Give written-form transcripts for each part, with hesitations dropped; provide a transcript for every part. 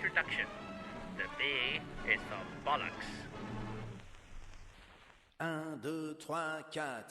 introduction. The B is for bollocks. 1, 2, 3, 4.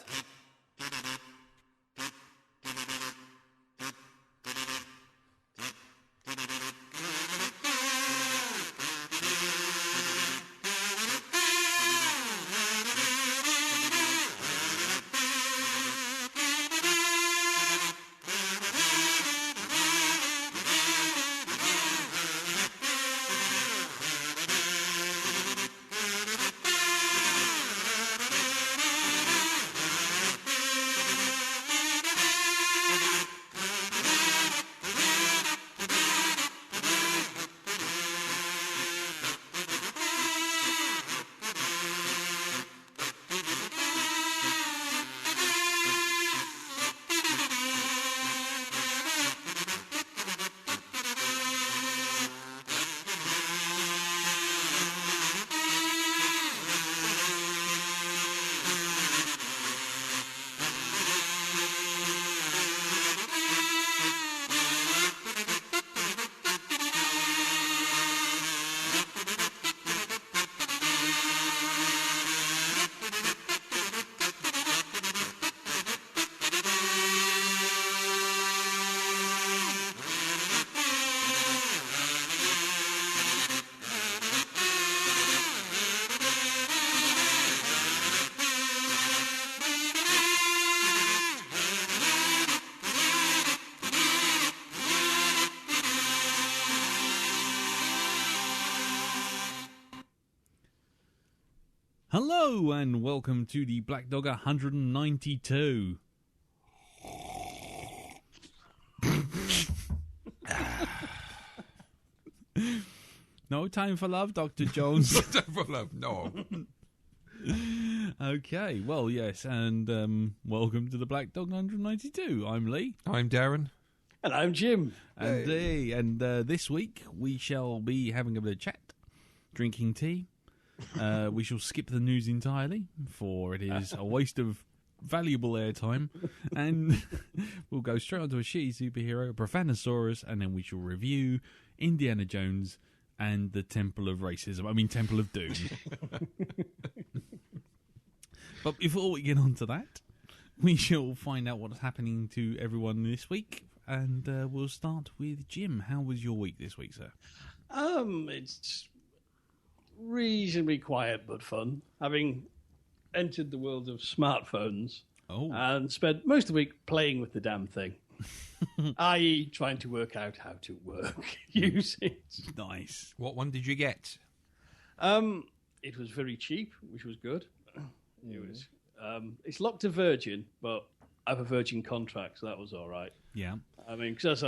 Hello and welcome to the Blackdog 192. No time for love, Dr. Jones. No time for love, no. Okay, well, yes, and welcome to the Blackdog 192. I'm Lee. I'm Darren. And I'm Jim. And this week we shall be having a bit of chat, drinking tea. We shall skip the news entirely, for it is a waste of valuable airtime, and we'll go straight onto a shitty superhero, Profanosaurus, and then we shall review Indiana Jones and the Temple of Doom. But before we get on to that, we shall find out what's happening to everyone this week, and we'll start with Jim. How was your week this week, sir? It's reasonably quiet but fun. Having entered the world of smartphones and spent most of the week playing with the damn thing, i.e. trying to work out how to use it. Nice. What one did you get? It was very cheap, which was good. It's locked to Virgin, but I have a Virgin contract, so that was all right. Yeah. I mean, because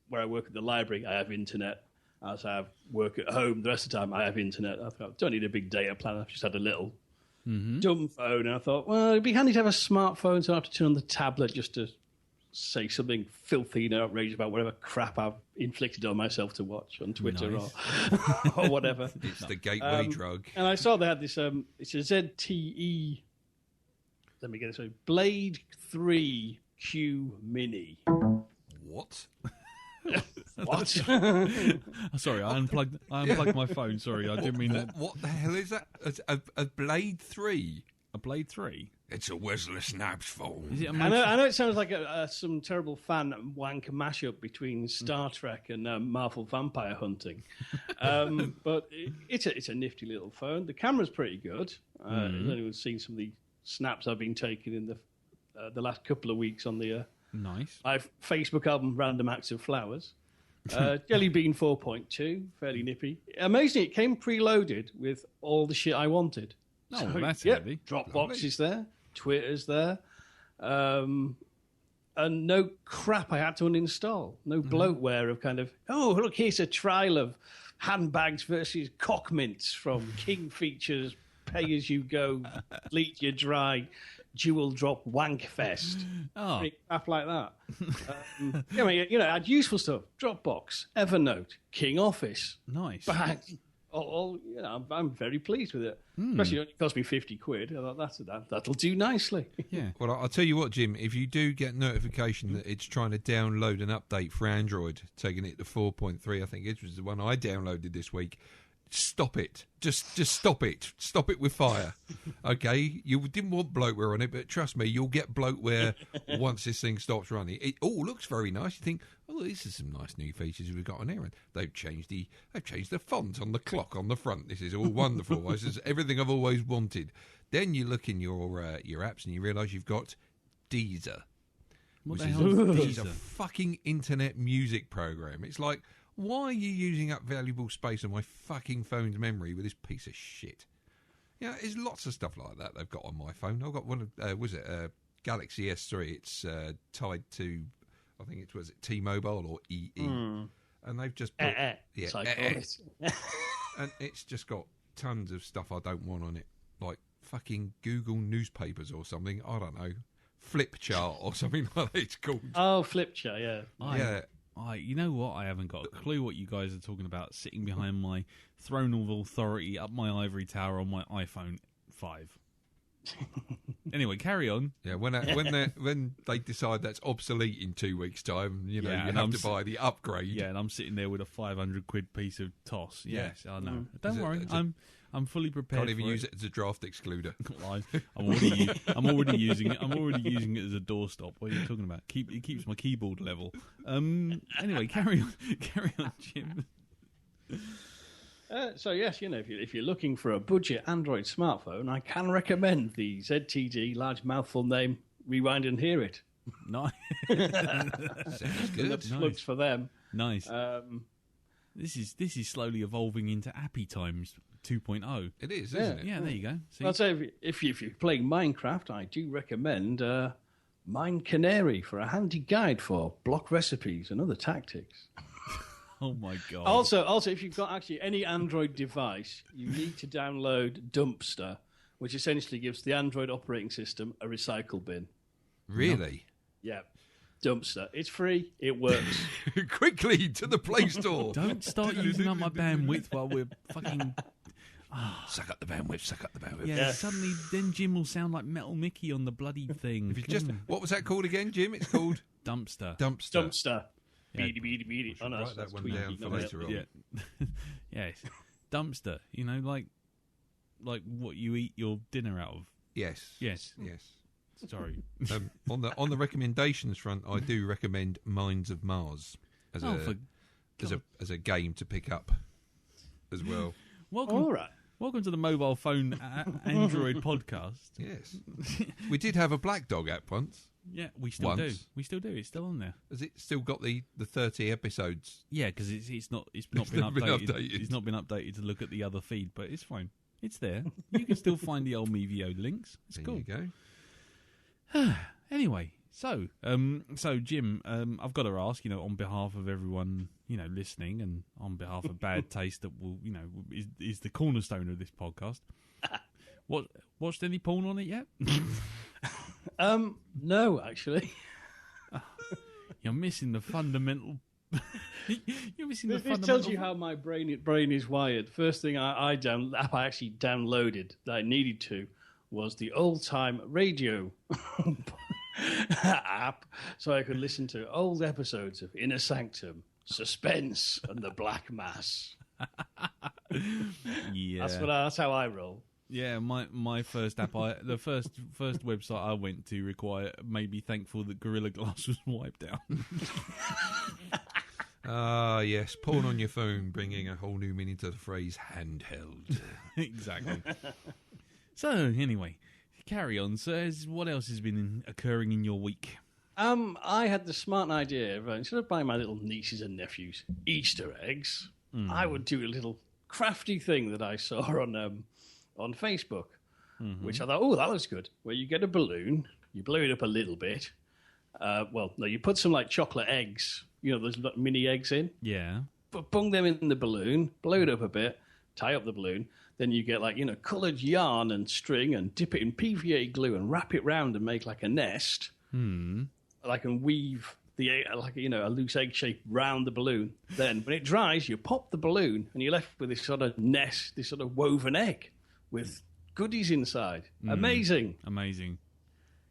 where I work at the library, I have internet. As I have work at home, the rest of the time I have internet. I thought, I don't need a big data plan. I've just had a little dumb phone. And I thought, well, it'd be handy to have a smartphone, so I have to turn on the tablet just to say something filthy and outrageous about whatever crap I've inflicted on myself to watch on Twitter or whatever. It's the gateway drug. And I saw they had this, it's a ZTE, let me get this right, Blade 3 Q Mini. What? What? Sorry, I unplugged my phone. Sorry, I didn't mean that. What the hell is that? A Blade 3? A Blade 3? It's a Wesley Snipes phone. Is it I know it sounds like some terrible fan wank mashup between Star Trek and Marvel Vampire Hunting. But it's a nifty little phone. The camera's pretty good. As anyone's seen some of the snaps I've been taking in the last couple of weeks on the... Nice. I've Facebook album Random Acts of Flowers. Jelly Bean 4.2, fairly nippy. Amazing, it came preloaded with all the shit I wanted. Oh, well, that's handy. Dropbox is there, Twitter's there, and no crap I had to uninstall. No bloatware of kind of, oh, look, here's a trial of handbags versus cock mints from King Features, pay as you go, bleed you dry, jewel drop wank fest. Oh. Crap like that. I had useful stuff. Dropbox, Evernote, King Office. Nice. Bang. I'm very pleased with it. Especially when it cost me £50. I thought that'll do nicely. Yeah. Well, I'll tell you what, Jim. If you do get notification that it's trying to download an update for Android, taking it to 4.3, I think it was the one I downloaded this week. Stop it. Just stop it. Stop it with fire. Okay? You didn't want bloatware on it, but trust me, you'll get bloatware once this thing stops running. It all looks very nice. You think, oh, these are some nice new features we've got on here. And they've changed the font on the clock on the front. This is all wonderful. This is everything I've always wanted. Then you look in your apps and you realise you've got Deezer. What Which the is hell is it's a Deezer? fucking internet music program. It's like, why are you using up valuable space on my fucking phone's memory with this piece of shit? Yeah, there's lots of stuff like that they've got on my phone. I've got one of, Galaxy S3. It's tied to, I think it was T-Mobile or EE. And they've just put, and it's just got tons of stuff I don't want on it. Like fucking Google newspapers or something. I don't know. Flipchart or something like that it's called. Oh, Flipchart, yeah. Yeah. You know what? I haven't got a clue what you guys are talking about. Sitting behind my throne of authority up my ivory tower on my iPhone 5. Anyway, carry on. Yeah, when they decide that's obsolete in 2 weeks' time, you Yeah, have and to buy the upgrade. Yeah, and I'm sitting there with a 500 quid piece of toss. Yeah. Yes, I know. Don't worry, it's a- I'm fully prepared. Can't even for use it as a draft excluder. I'm already using it. I'm already using it as a doorstop. What are you talking about? It keeps my keyboard level. Anyway, carry on, Jim. So yes, if you're looking for a budget Android smartphone, I can recommend the ZTD large mouthful name Rewind and Hear It. Nice. Sounds good. Plugs for them. Nice. This is slowly evolving into Appy Times 2.0. It is, isn't it? Yeah, there you go. See? I'd say if you're playing Minecraft, I do recommend Mine Canary for a handy guide for block recipes and other tactics. Oh my god. Also, if you've got actually any Android device, you need to download Dumpster, which essentially gives the Android operating system a recycle bin. Really? Yeah. Dumpster. It's free. It works. Quickly to the Play Store. Don't start using up my bandwidth while we're fucking... Suck up the bandwidth. Suck up the bandwidth. Yeah, suddenly then Jim will sound like Metal Mickey on the bloody thing. If you just, what was that called again, Jim? It's called Dumpster. Dumpster. Yeah. Beady. Oh, no, write that's that one Tweety, down for not it. later on. Yeah. Yes. Dumpster. Like what you eat your dinner out of. Yes. Yes. Yes. Sorry. On the recommendations front, I do recommend Minds of Mars as a game to pick up as well. All right. Welcome to the mobile phone Android podcast. Yes. We did have a Blackdog app once. Yeah, we still do. Once. We still do. It's still on there. Has it still got the 30 episodes? Yeah, because it's not been not been updated. updated. It's not been updated to look at the other feed, but it's fine. It's there. You can still find the old Mevio links. It's There cool. you go. Anyway, so Jim, I've got to ask, on behalf of everyone, listening, and on behalf of Bad Taste, that will, is the cornerstone of this podcast. Watched any porn on it yet? No, actually. You're missing the fundamental. You're missing the This fundamental. tells you how my brain is wired. First thing I actually downloaded that I needed to was the old time radio app, so I could listen to old episodes of Inner Sanctum, Suspense, and The Black Mass. Yeah, That's how I roll. yeah. My first app, the first website I went to made me thankful that Gorilla Glass was wiped out. Ah, yes. Porn on your phone, bringing a whole new meaning to the phrase handheld. Exactly. So anyway, carry on. So what else has been occurring in your week? I had the smart idea of instead of buying my little nieces and nephews Easter eggs, I would do a little crafty thing that I saw on Facebook, which I thought, that looks good. Where you get a balloon, you blow it up a little bit. You put some like chocolate eggs. There's mini eggs in. Yeah. But bung them in the balloon, blow it up a bit, tie up the balloon. Then you get coloured yarn and string and dip it in PVA glue and wrap it round and make like a nest. I can weave a loose egg shape round the balloon. Then when it dries, you pop the balloon and you're left with this sort of nest, this sort of woven egg with goodies inside. Amazing.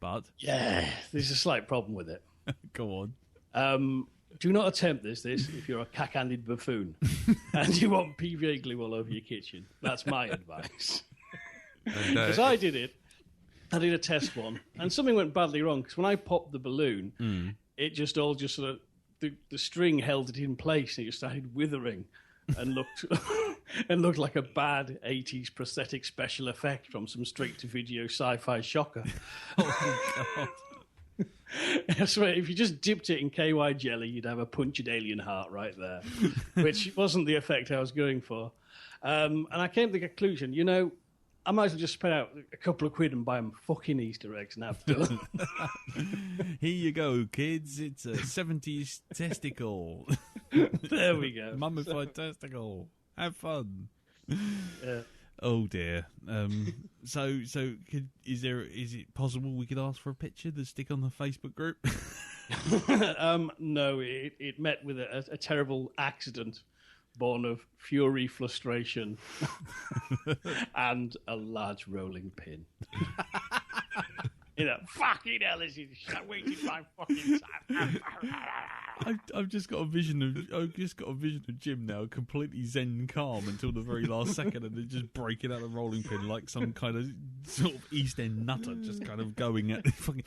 But yeah, there's a slight problem with it. go on. Do not attempt this if you're a cack-handed buffoon and you want PVA glue all over your kitchen. That's my advice. Because I did it. I did a test one, and something went badly wrong. Because when I popped the balloon, it just sort of the string held it in place, and it just started withering, and looked like a bad 80s prosthetic special effect from some straight-to-video sci-fi shocker. Oh, God. I swear, if you just dipped it in KY jelly, you'd have a punctured alien heart right there, which wasn't the effect I was going for. And I came to the conclusion, I might as well just spend out a couple of quid and buy them fucking Easter eggs and have done. Here you go, kids. It's a 70s testicle. There we go. Mummified testicle. Have fun. Yeah. Oh dear. So is it possible we could ask for a picture to stick on the Facebook group? No, it met with a terrible accident born of fury, frustration, and a large rolling pin. Fucking hell, this is wasting my fucking time. I've just got a vision of Jim now, completely zen and calm until the very last second, and then just breaking out a rolling pin like some kind of sort of East End nutter, just kind of going at fucking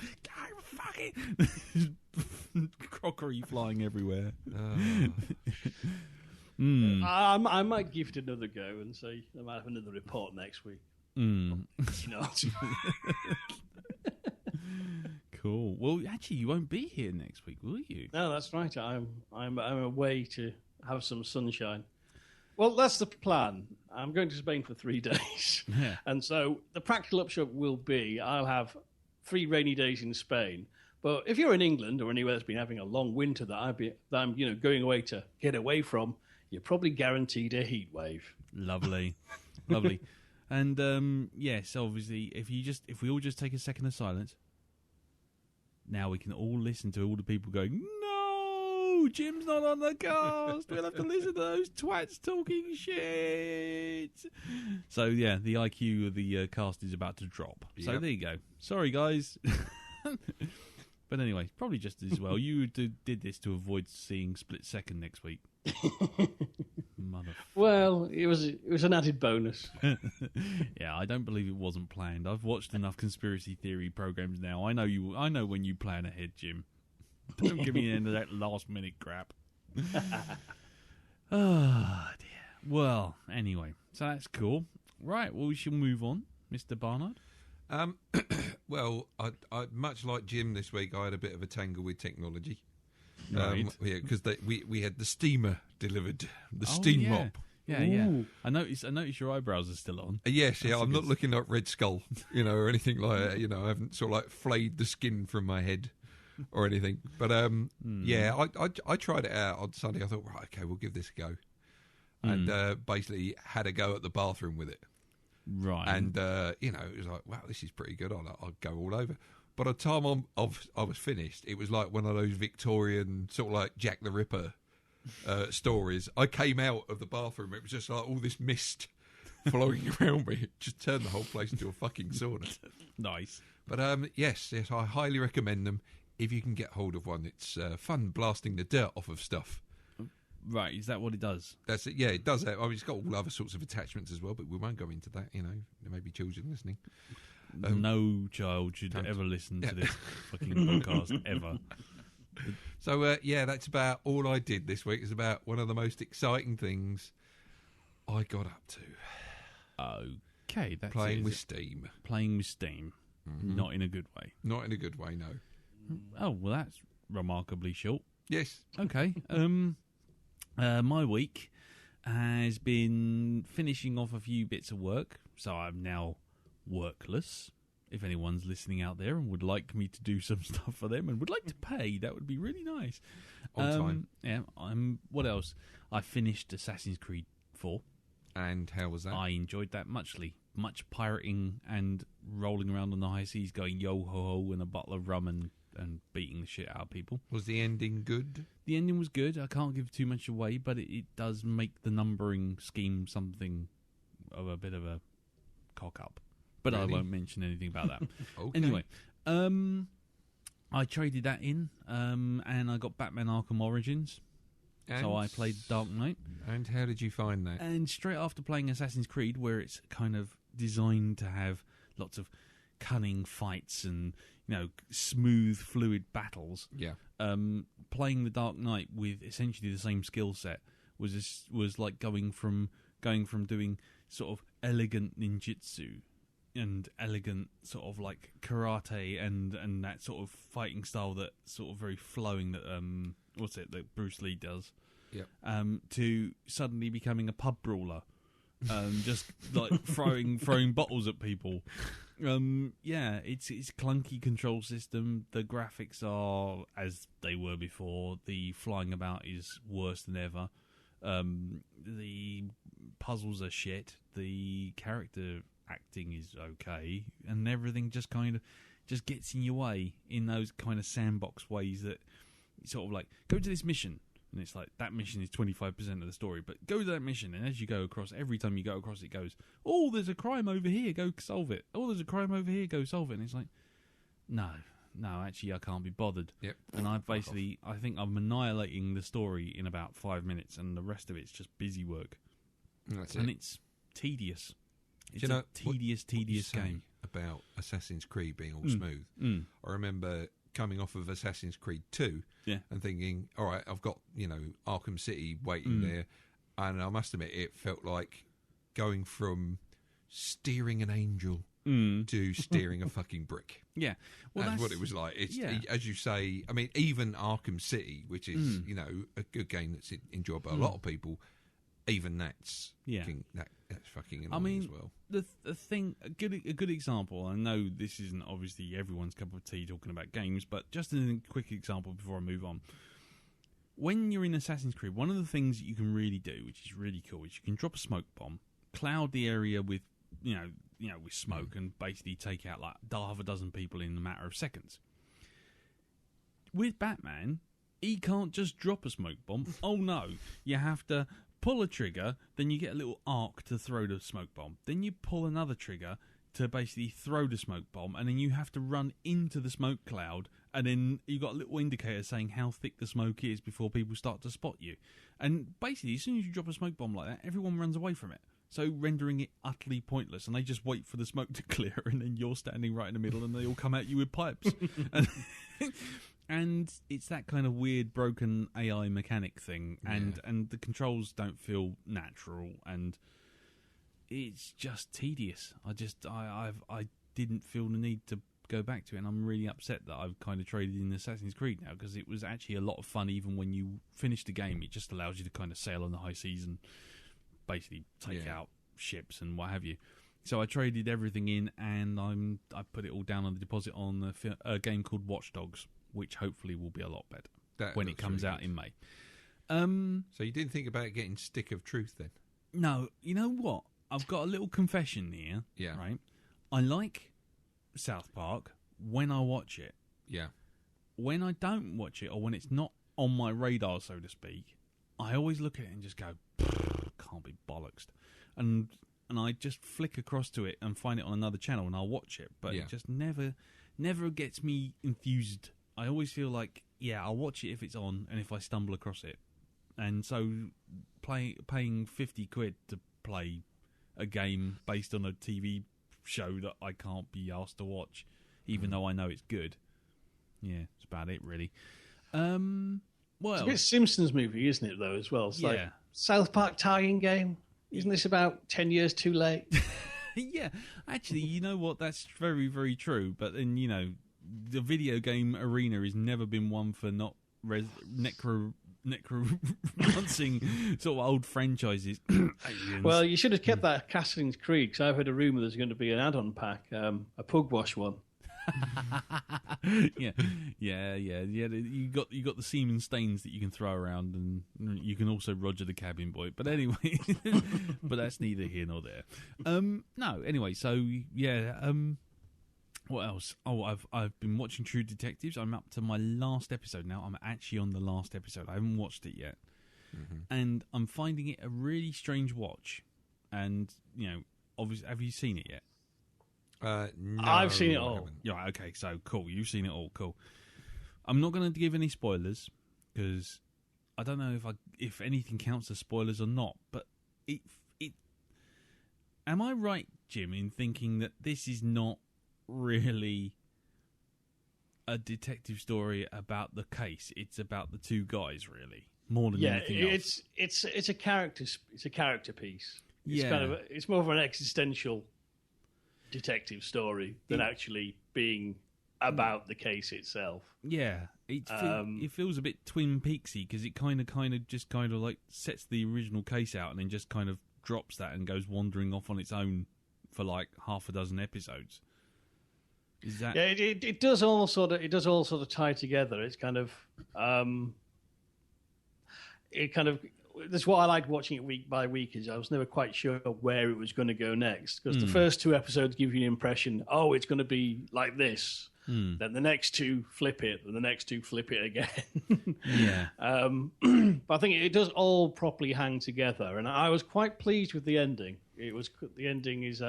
crockery flying everywhere. I might give it another go and say I might have another report next week. Not. Cool. Well, actually, you won't be here next week, will you? No, that's right. I'm away to have some sunshine. Well, that's the plan. I'm going to Spain for 3 days. Yeah. And so the practical upshot will be I'll have 3 rainy days in Spain. But if you're in England or anywhere that's been having a long winter that I'm going away to get away from, you're probably guaranteed a heat wave. Lovely. Lovely. And yes, obviously, if we all just take a second of silence, now we can all listen to all the people going, "No, Jim's not on the cast. We'll have to listen to those twats talking shit." So yeah, the IQ of the cast is about to drop. Yep. So there you go. Sorry, guys. But anyway, probably just as well. You did this to avoid seeing Split Second next week. Well, it was an added bonus. Yeah, I don't believe it wasn't planned. I've watched enough conspiracy theory programs now. I know when you plan ahead, Jim. Don't give me any of that last minute crap. Oh dear. Well, anyway, so that's cool. Right, well, we shall move on, Mr. Barnard. Well, I much like Jim this week, I had a bit of a tangle with technology. Right. Yeah, because we had the steamer delivered, the steam mop. Yeah. I noticed your eyebrows are still on. Yes, I'm not looking like Red Skull, or anything like that. I haven't sort of like flayed the skin from my head or anything. But yeah, I tried it out on Sunday. I thought, right, okay, we'll give this a go, and basically had a go at the bathroom with it. Right. And it was like, wow, this is pretty good. I'll go all over. By the time I was finished, it was like one of those Victorian sort of like Jack the Ripper stories. I came out of the bathroom. It was just like all this mist flowing around me. It just turned the whole place into a fucking sauna. Nice. But yes, I highly recommend them if you can get hold of one. It's fun blasting the dirt off of stuff. Right, is that what it does? That's it. Yeah, it does that. I mean, it's got all other sorts of attachments as well, but we won't go into that. There may be children listening. No child should ever listen to this fucking podcast ever. So yeah, that's about all I did this week. It's about one of the most exciting things I got up to. Okay, that's playing with Steam. Playing with Steam, not in a good way. Not in a good way, no. Oh well, that's remarkably short. Yes. Okay. My week has been finishing off a few bits of work, so I'm now workless. If anyone's listening out there and would like me to do some stuff for them and would like to pay, that would be really nice. On time. Yeah. What else? I finished Assassin's Creed 4. And how was that? I enjoyed that muchly. Much pirating and rolling around on the high seas, going yo ho ho and a bottle of rum and and beating the shit out of people. Was the ending good? The ending was good. I can't give too much away, but it does make the numbering scheme something of a bit of a cock up. But Really? I won't mention anything about that. Okay. Anyway, I traded that in, and I got Batman Arkham Origins. So I played Dark Knight. And how did you find that? And straight after playing Assassin's Creed, where it's kind of designed to have lots of cunning fights and, you know, smooth, fluid battles, Yeah. playing the Dark Knight with essentially the same skill set was like going from doing sort of elegant ninjutsu and elegant sort of like karate and that sort of fighting style that sort of very flowing that that Bruce Lee does. Yep. To suddenly becoming a pub brawler, just like throwing bottles at people. It's clunky control system. The graphics are as they were before. The flying about is worse than ever. The puzzles are shit. The character acting is okay, and everything just kind of just gets in your way in those kind of sandbox ways that sort of like, go to this mission, and it's like, that mission is 25% of the story, but go to that mission, and as you go across, every time you go across, it goes, oh, there's a crime over here, go solve it. Oh, there's a crime over here, go solve it. And it's like, no, actually, I can't be bothered. Yep. And I think I'm annihilating the story in about 5 minutes, and the rest of it's just busy work. That's and it. it's tedious. It's Do you know a tedious what you say game. about Assassin's Creed being all smooth? I remember coming off of Assassin's Creed 2 and thinking, all right, I've got, Arkham City waiting there, and I must admit it felt like going from steering an angel to steering a fucking brick. Yeah. Well, that's what it was like. It's as you say, I mean, even Arkham City, which is, a good game that's enjoyed by a lot of people, even that's that's fucking annoying as well. The thing, a good example. I know this isn't obviously everyone's cup of tea talking about games, but just a quick example before I move on. When you're in Assassin's Creed, one of the things that you can really do, which is really cool, is you can drop a smoke bomb, cloud the area with with smoke, and basically take out like half a dozen people in a matter of seconds. With Batman, he can't just drop a smoke bomb. Oh no, you have to pull a trigger, then you get a little arc to throw the smoke bomb. Then you pull another trigger to basically throw the smoke bomb, and then you have to run into the smoke cloud, and then you got a little indicator saying how thick the smoke is before people start to spot you. And basically, as soon as you drop a smoke bomb like that, everyone runs away from it. So rendering it utterly pointless, and they just wait for the smoke to clear, and then you're standing right in the middle, and they all come at you with pipes. And it's that kind of weird, broken AI mechanic thing, and the controls don't feel natural, and it's just tedious. I didn't feel the need to go back to it, and I'm really upset that I've kind of traded in Assassin's Creed now, because it was actually a lot of fun. Even when you finish the game, it just allows you to kind of sail on the high seas and basically take out ships and what have you. So I traded everything in, and I put it all down on the deposit on a game called Watch Dogs, which hopefully will be a lot better when it comes out in May. So you didn't think about getting Stick of Truth then? No, you know what? I've got a little confession here. Yeah. Right? I like South Park when I watch it. Yeah. When I don't watch it, or when it's not on my radar, so to speak, I always look at it and just go, can't be bollocks. And I just flick across to it and find it on another channel, and I'll watch it. But it just never gets me enthused. I always feel like, I'll watch it if it's on and if I stumble across it. And so paying 50 quid to play a game based on a TV show that I can't be asked to watch, even though I know it's good. Yeah, that's about it, really. Well, it's a bit Simpsons movie, isn't it, though, as well? It's like South Park tie-in game. Isn't this about 10 years too late? Yeah, actually, you know what? That's very, very true. But then, the video game arena has never been one for not necromancing sort of old franchises. Well, you should have kept that Assassin's Creed, because I've heard a rumour there's going to be an add-on pack, a pug wash one. Yeah. You got the semen stains that you can throw around, and you can also Roger the cabin boy. But anyway, but that's neither here nor there. No, anyway, so What else? Oh, I've been watching True Detectives. I'm up to my last episode now. I'm actually on the last episode. I haven't watched it yet, and I'm finding it a really strange watch. And obviously, have you seen it yet? No, I've seen it I all. haven't. Yeah. Okay. So cool. You've seen it all. Cool. I'm not going to give any spoilers because I don't know if anything counts as spoilers or not. But it. Am I right, Jim, in thinking that this is not really a detective story about the case? It's about the two guys, really, more than anything else. It's a character piece. Yeah. It's more of an existential detective story than actually being about the case itself. Yeah, it feels a bit Twin Peaksy because it kind of just like sets the original case out and then just kind of drops that and goes wandering off on its own for like half a dozen episodes. Is that? Yeah, it does all sort of tie together. It's that's what I liked watching it week by week. Is I was never quite sure where it was going to go next because the first two episodes give you an impression, it's going to be like this. Then the next two flip it, and the next two flip it again. Yeah. But I think it does all properly hang together, and I was quite pleased with the ending. The ending is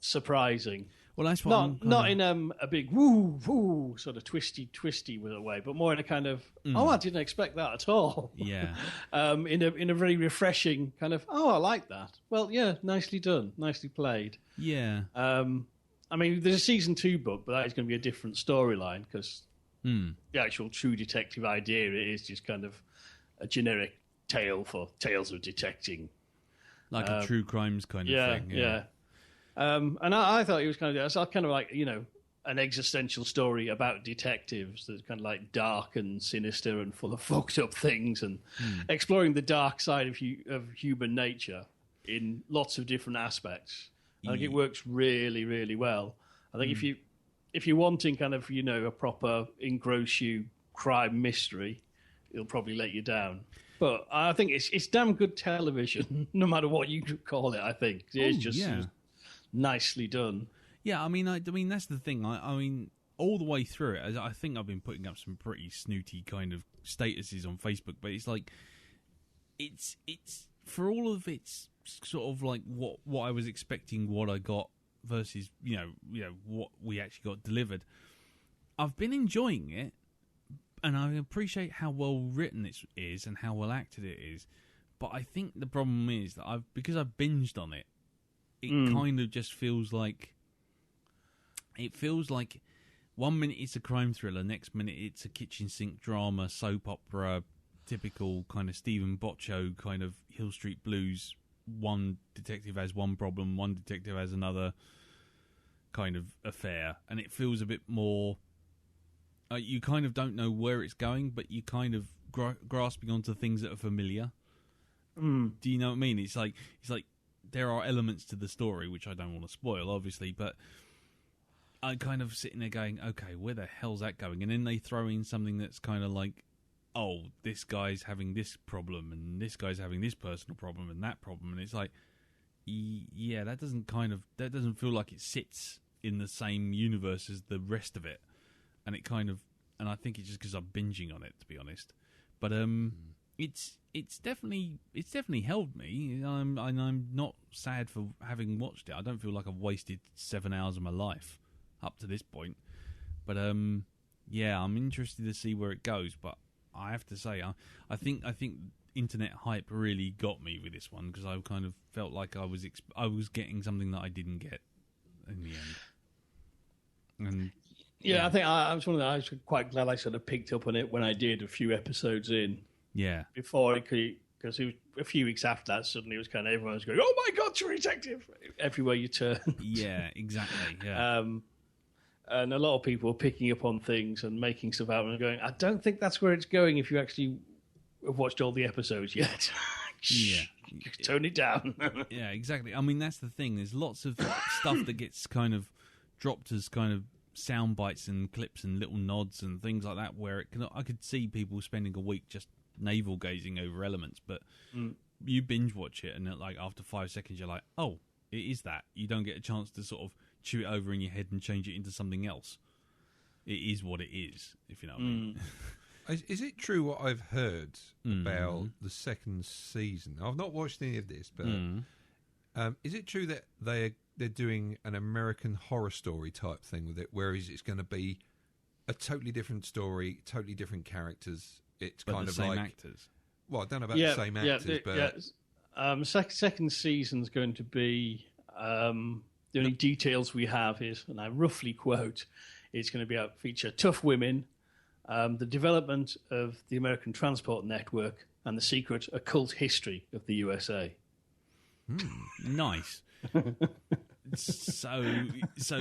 surprising. Well, that's what not in a big woo woo sort of twisty way, but more in a kind of I didn't expect that at all. Yeah. In a very refreshing kind of I like that. Well, yeah, nicely done, nicely played. Yeah. I mean, there's a season 2 book, but that is going to be a different storyline because the actual True Detective idea is just kind of a generic tale for tales of detecting, like a true crimes kind of thing. Yeah. And I thought it was kind of like an existential story about detectives that's kind of like dark and sinister and full of fucked up things and exploring the dark side of human nature in lots of different aspects. I think it works really, really well. I think if you're wanting kind of a proper engross you crime mystery, it'll probably let you down. But I think it's damn good television, no matter what you call it. I think it's just nicely done. Yeah, I mean that's the thing. I mean, all the way through it, I think I've been putting up some pretty snooty kind of statuses on Facebook, but it's like it's for all of its sort of like what I was expecting, what I got versus what we actually got delivered. I've been enjoying it, and I appreciate how well written it is and how well acted it is. But I think the problem is that because I've binged on it, it kind of just feels like 1 minute it's a crime thriller, next minute it's a kitchen sink drama, soap opera, typical kind of Stephen Boccio kind of Hill Street Blues. One detective has one problem, one detective has another kind of affair, and it feels a bit more. You kind of don't know where it's going, but you kind of grasping onto things that are familiar. Do you know what I mean? It's like there are elements to the story which I don't want to spoil, obviously, but I kind of sitting there going, okay, where the hell's that going? And then they throw in something that's kind of like, oh, this guy's having this problem, and this guy's having this personal problem, and that problem, and it's like, yeah, that doesn't feel like it sits in the same universe as the rest of it, and I think it's just because I'm binging on it, to be honest. But it's definitely held me. I'm not sad for having watched it. I don't feel like I've wasted 7 hours of my life up to this point. But yeah, I'm interested to see where it goes. But I have to say, I think internet hype really got me with this one because I kind of felt like I was getting something that I didn't get in the end. And yeah, I think I was quite glad I sort of picked up on it when I did a few episodes in. Yeah. Before it could, because it was a few weeks after that, suddenly it was kind of everyone was going, "Oh my God, True Detective!" everywhere you turn. Yeah, exactly. Yeah. And a lot of people were picking up on things and making stuff out and going, "I don't think that's where it's going." If you actually have watched all the episodes yet, Yeah. tone it down. Yeah, exactly. I mean, that's the thing. There's lots of stuff that gets kind of dropped as kind of sound bites and clips and little nods and things like that, where I could see people spending a week just navel gazing over elements, but you binge watch it and like after 5 seconds you're like, oh, it is that. You don't get a chance to sort of chew it over in your head and change it into something else. It is what it is, if you know what I mean. Is it true what I've heard about the second season? I've not watched any of this, but is it true that they're doing an American Horror Story type thing with it, whereas it's going to be a totally different story, totally different characters? It's But kind the of same like actors. Well, I don't know about the same actors, but Second season's going to be the only details we have is, and I roughly quote, it's going to feature tough women, the development of the American transport network, and the secret occult history of the USA. Nice. So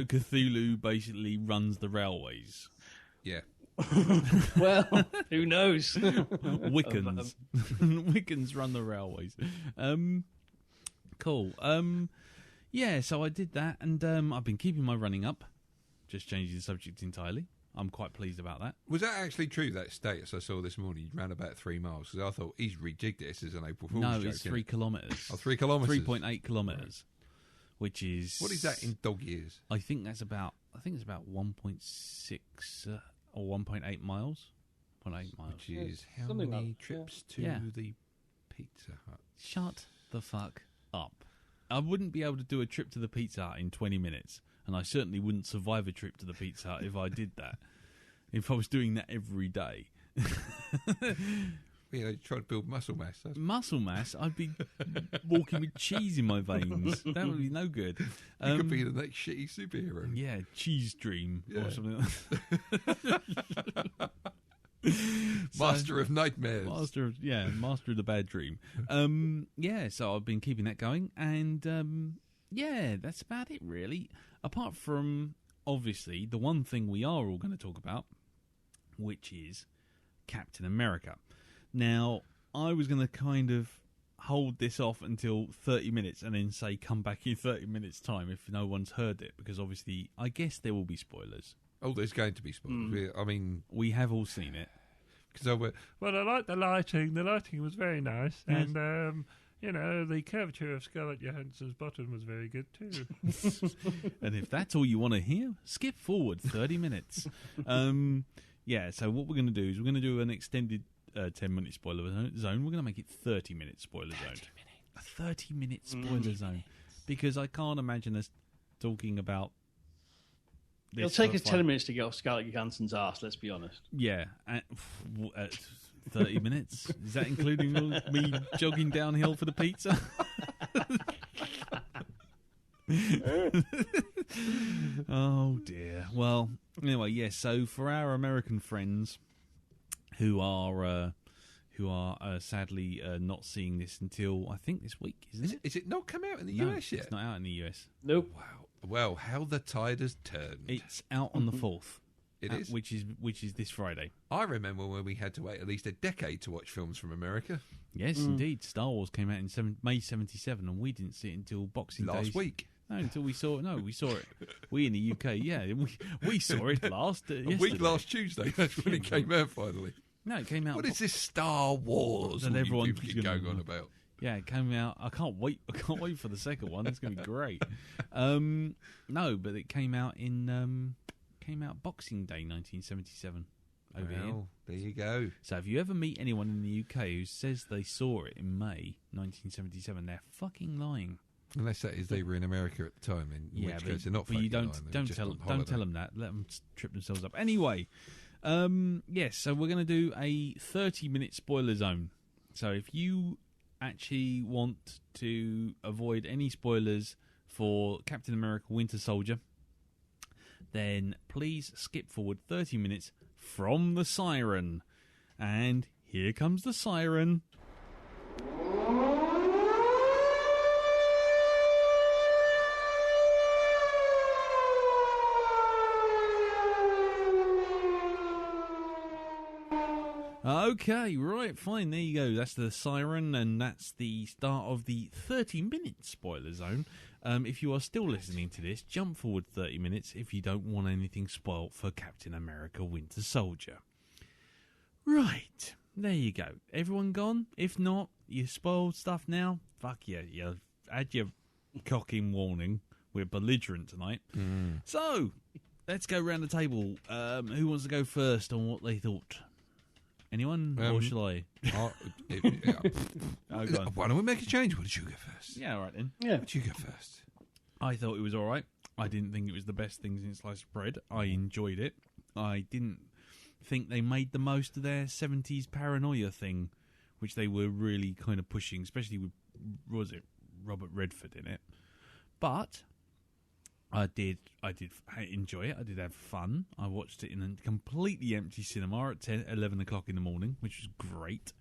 Cthulhu basically runs the railways. yeah. Well, who knows? Wiccans. Wiccans run the railways. Cool. Yeah, so I did that, and I've been keeping my running up. Just changing the subject entirely. I'm quite pleased about that. Was that actually true, that status I saw this morning? You ran about 3 miles, because I thought he's rejigged this as an April Fool's joke. No, it's 3 kilometres. Oh, 3 kilometres? 3.8 kilometres, which is... What is that in dog years? I think it's about 1.6 or 1.8 miles. 0.8 miles. Which is how Something many like- trips to Yeah. the Pizza Hut? Shut the fuck up. I wouldn't be able to do a trip to the Pizza Hut in 20 minutes, and I certainly wouldn't survive a trip to the Pizza Hut if I did that. If I was doing that every day. You know, you try to build muscle mass. Muscle mass? I'd be walking with cheese in my veins. That would be no good. You could be the next shitty superhero. Yeah, Cheese Dream or something like Master of Nightmares. Master of the Bad Dream. Yeah, so I've been keeping that going, and yeah, that's about it really. Apart from obviously the one thing we are all going to talk about, which is Captain America. Now, I was going to kind of hold this off until 30 minutes and then say come back in 30 minutes time if no one's heard it, because obviously I guess there will be spoilers. Oh, there's going to be spoilers. I mean, We have all seen it. because I went, Well, I like the lighting. The lighting was very nice. Yes. And, the curvature of Scarlett Johansson's bottom was very good, too. And if that's all you want to hear, skip forward 30 minutes. Yeah, so what we're going to do is we're going to do an extended 10-minute spoiler zone. We're going to make it 30-minute spoiler zone. A 30-minute spoiler zone. Because I can't imagine us talking about this. It'll take for us 10 minutes to get off Scarlett Johansson's arse, let's be honest. Yeah, 30 minutes? Is that including me jogging downhill for the pizza? Oh dear. Well, anyway, yes. So for our American friends who are sadly not seeing this until I think this week, isn't it? is it not come out in the No, US yet? It's not out in the US. Nope. Wow. Well, how the tide has turned. It's out on the 4th. It is? which is this Friday. I remember when we had to wait at least a decade to watch films from America. Yes, indeed. Star Wars came out in May 77, and we didn't see it until Boxing Day. Last week. No, until we saw it. No, we saw it. We in the UK, yeah. We saw it last A yesterday. week last Tuesday. That's when it came out finally. No, it came out. What is this Star Wars That all you everyone people keeps keep gonna- going on about? Yeah, it came out. I can't wait. I can't wait for the second one. It's going to be great. No, but it came out Boxing Day 1977 over here. Well, there you go. So if you ever meet anyone in the UK who says they saw it in May 1977, they're fucking lying. Unless that is they were in America at the time, in which case they're not but fucking you don't lying, they're just on tell holiday. them that. Let them trip themselves up. Anyway, yes. So we're going to do a 30-minute spoiler zone. So if you actually want to avoid any spoilers for Captain America: Winter Soldier, then please skip forward 30 minutes from the siren. And here comes the siren. Okay, right, fine, there you go. That's the siren, and that's the start of the 30-minute spoiler zone. If you are still listening to this, jump forward 30 minutes if you don't want anything spoilt for Captain America: Winter Soldier. Right, there you go. Everyone gone? If not, you spoiled stuff now? Fuck yeah, you had your cocking warning We're belligerent tonight. So, let's go around the table. Who wants to go first on what they thought? Anyone? Or shall I? Oh, Go on. why don't we make a change? Why don't you go first? Yeah, all right then. Yeah. Why don't you go first? I thought it was all right. I didn't think it was the best thing since sliced bread. I enjoyed it. I didn't think they made the most of their 70s paranoia thing, which they were really kind of pushing, especially with, was it Robert Redford in it? But I did enjoy it. I did have fun. I watched it in a completely empty cinema at 11 o'clock in the morning, which was great.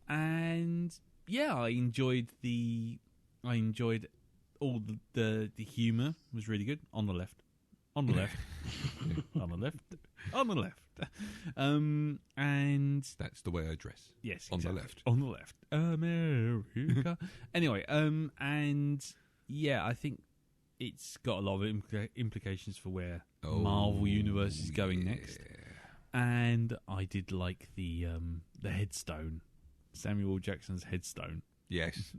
And yeah, I enjoyed all the humour was really good. On the left. On the left. And That's the way I dress. yes, On the exactly. left. On the left. America. Anyway, and yeah, I think it's got a lot of implications for where Marvel Universe is going next. And I did like the headstone, Samuel Jackson's headstone. Yes.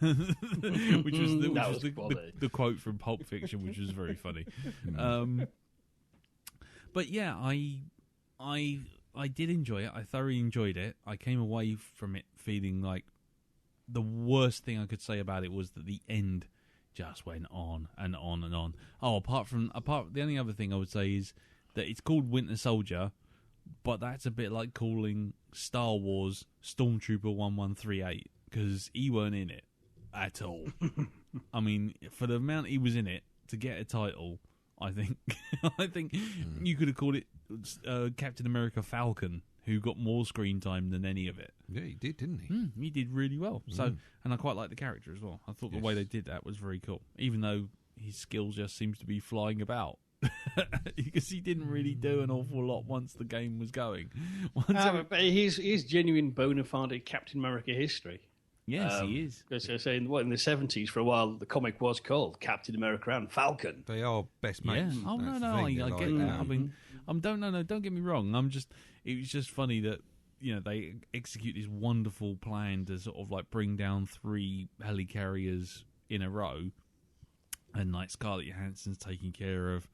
which was quality. the quote from Pulp Fiction, which was very funny. But yeah, I did enjoy it. I thoroughly enjoyed it. I came away from it feeling like the worst thing I could say about it was that the end just went on and on and on. Oh, apart the only other thing I would say is that it's called Winter Soldier, but that's a bit like calling Star Wars Stormtrooper 1138 because he weren't in it at all. I mean, for the amount he was in it to get a title, I think you could have called it Captain America Falcon, who got more screen time than any of it. Yeah, he did, didn't he? He did really well. So, and I quite like the character as well. I thought the way they did that was very cool, even though his skills just seems to be flying about. Because he didn't really do an awful lot once the game was going. But he's genuine bona fide Captain America history. Yes, he is. Because they're saying, in the 70s, for a while, the comic was called Captain America and Falcon. They are best Yeah. mates. Oh That's no, the I thing. get They're that. I mean, don't get me wrong. It was just funny that they execute this wonderful plan to sort of like bring down 3 helicarriers in a row, and like Scarlett Johansson's taking care of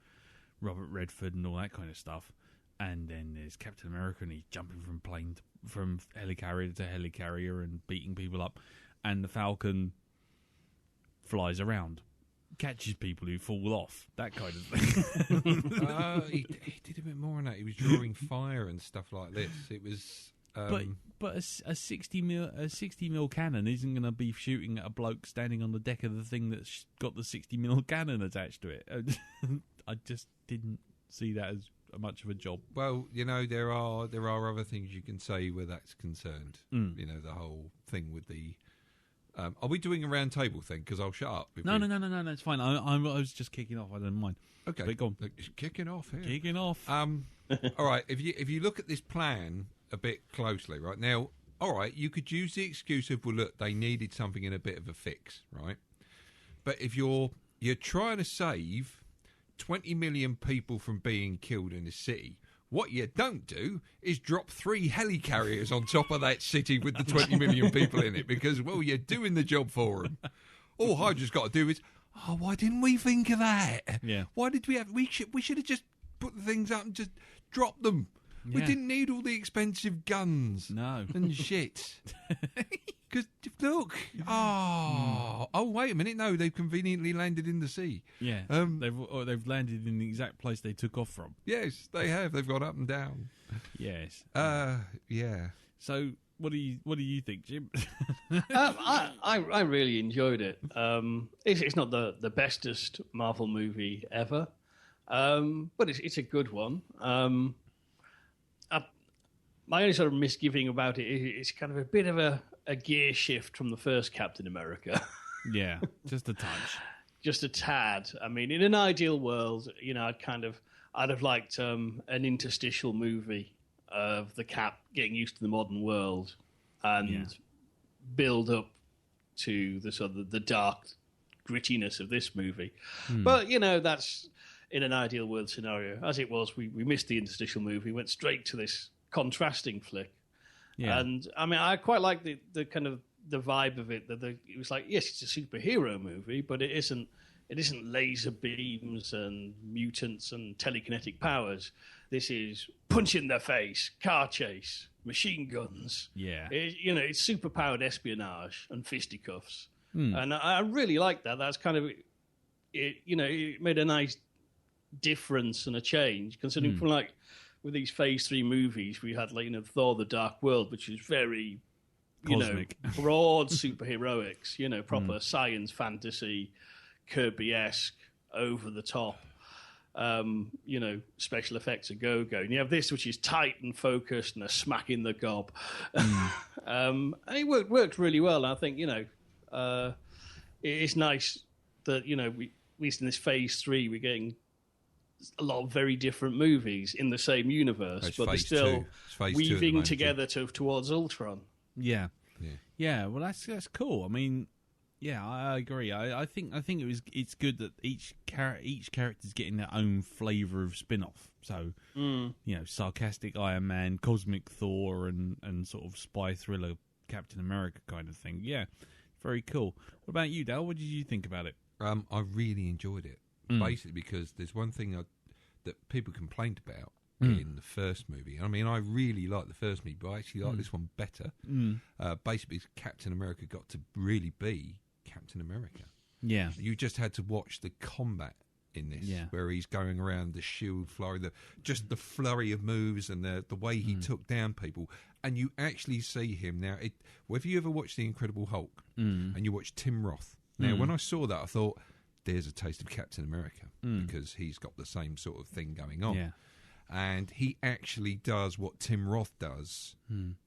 Robert Redford and all that kind of stuff. And then there's Captain America, and he's jumping from helicarrier to helicarrier and beating people up. And the Falcon flies around, catches people who fall off, that kind of thing. He did a bit more on that. He was drawing fire and stuff like this. It was. But a 60 mil cannon isn't going to be shooting at a bloke standing on the deck of the thing that's got the 60 mil cannon attached to it. I just didn't see that as much of a job. Well, there are other things you can say where that's concerned. The whole thing with the. Are we doing a round table thing? Because I'll shut up. No, it's fine. I was just kicking off. I don't mind. Okay, But go on. Look, it's kicking off here. Kicking off. All right. If you look at this plan a bit closely, right now, all right, you could use the excuse of, well, look, they needed something in a bit of a fix, right? But if you're trying to save 20 million people from being killed in a city, what you don't do is drop 3 helicarriers on top of that city with the 20 million people in it, because, well, you're doing the job for them. All Hydra's got to do is, why didn't we think of that? Yeah. Why did we have? We should have just put the things up and just dropped them. We Yeah. didn't need all the expensive guns. No. And shit. Because look, wait a minute, no, they've conveniently landed in the sea. Yeah. They've landed in the exact place they took off from. Yes, they have. They've gone up and down. Yes. Yeah. So what do you think, Jim? I really enjoyed it. It's not the bestest Marvel movie ever, but it's a good one. My only sort of misgiving about it is it's kind of a bit of a gear shift from the first Captain America. Yeah, just a touch. Just a tad. I mean, in an ideal world, I'd have liked an interstitial movie of the Cap getting used to the modern world and build up to the sort of the dark grittiness of this movie. But that's in an ideal world scenario. As it was, we missed the interstitial movie, went straight to this contrasting flick. Yeah. And I mean, I quite like the kind of the vibe of it. It was like, yes, it's a superhero movie, but it isn't it isn't laser beams and mutants and telekinetic powers. This is punch in the face, car chase, machine guns. Yeah. It's super powered espionage and fisticuffs. And I really like that. That's kind of, it made a nice difference and a change, considering from like with these Phase 3 movies, we had like, Thor: The Dark World, which is very, Cosmic. broad superheroics, proper science fantasy, Kirby-esque, over the top, special effects a go-go. And you have this, which is tight and focused and a smack in the gob. And it worked really well. And I think, it's nice that, at least in this Phase 3, we're getting a lot of very different movies in the same universe, but they're still weaving together towards Ultron. Yeah. Well, that's cool. I mean, yeah, I agree. I think it's good that each character's getting their own flavour of spin-off. So, sarcastic Iron Man, cosmic Thor, and sort of spy thriller Captain America kind of thing. Yeah, very cool. What about you, Dal? What did you think about it? I really enjoyed it. Basically, because there's one thing that people complained about in the first movie. I mean, I really like the first movie, but I actually like this one better. Basically, Captain America got to really be Captain America. Yeah. You just had to watch the combat in this, where he's going around the shield flurry, just the flurry of moves and the way he took down people. And you actually see him now. Have you ever watched The Incredible Hulk and you watch Tim Roth? Now, when I saw that, I thought, there's a taste of Captain America, because he's got the same sort of thing going on. Yeah. And he actually does what Tim Roth does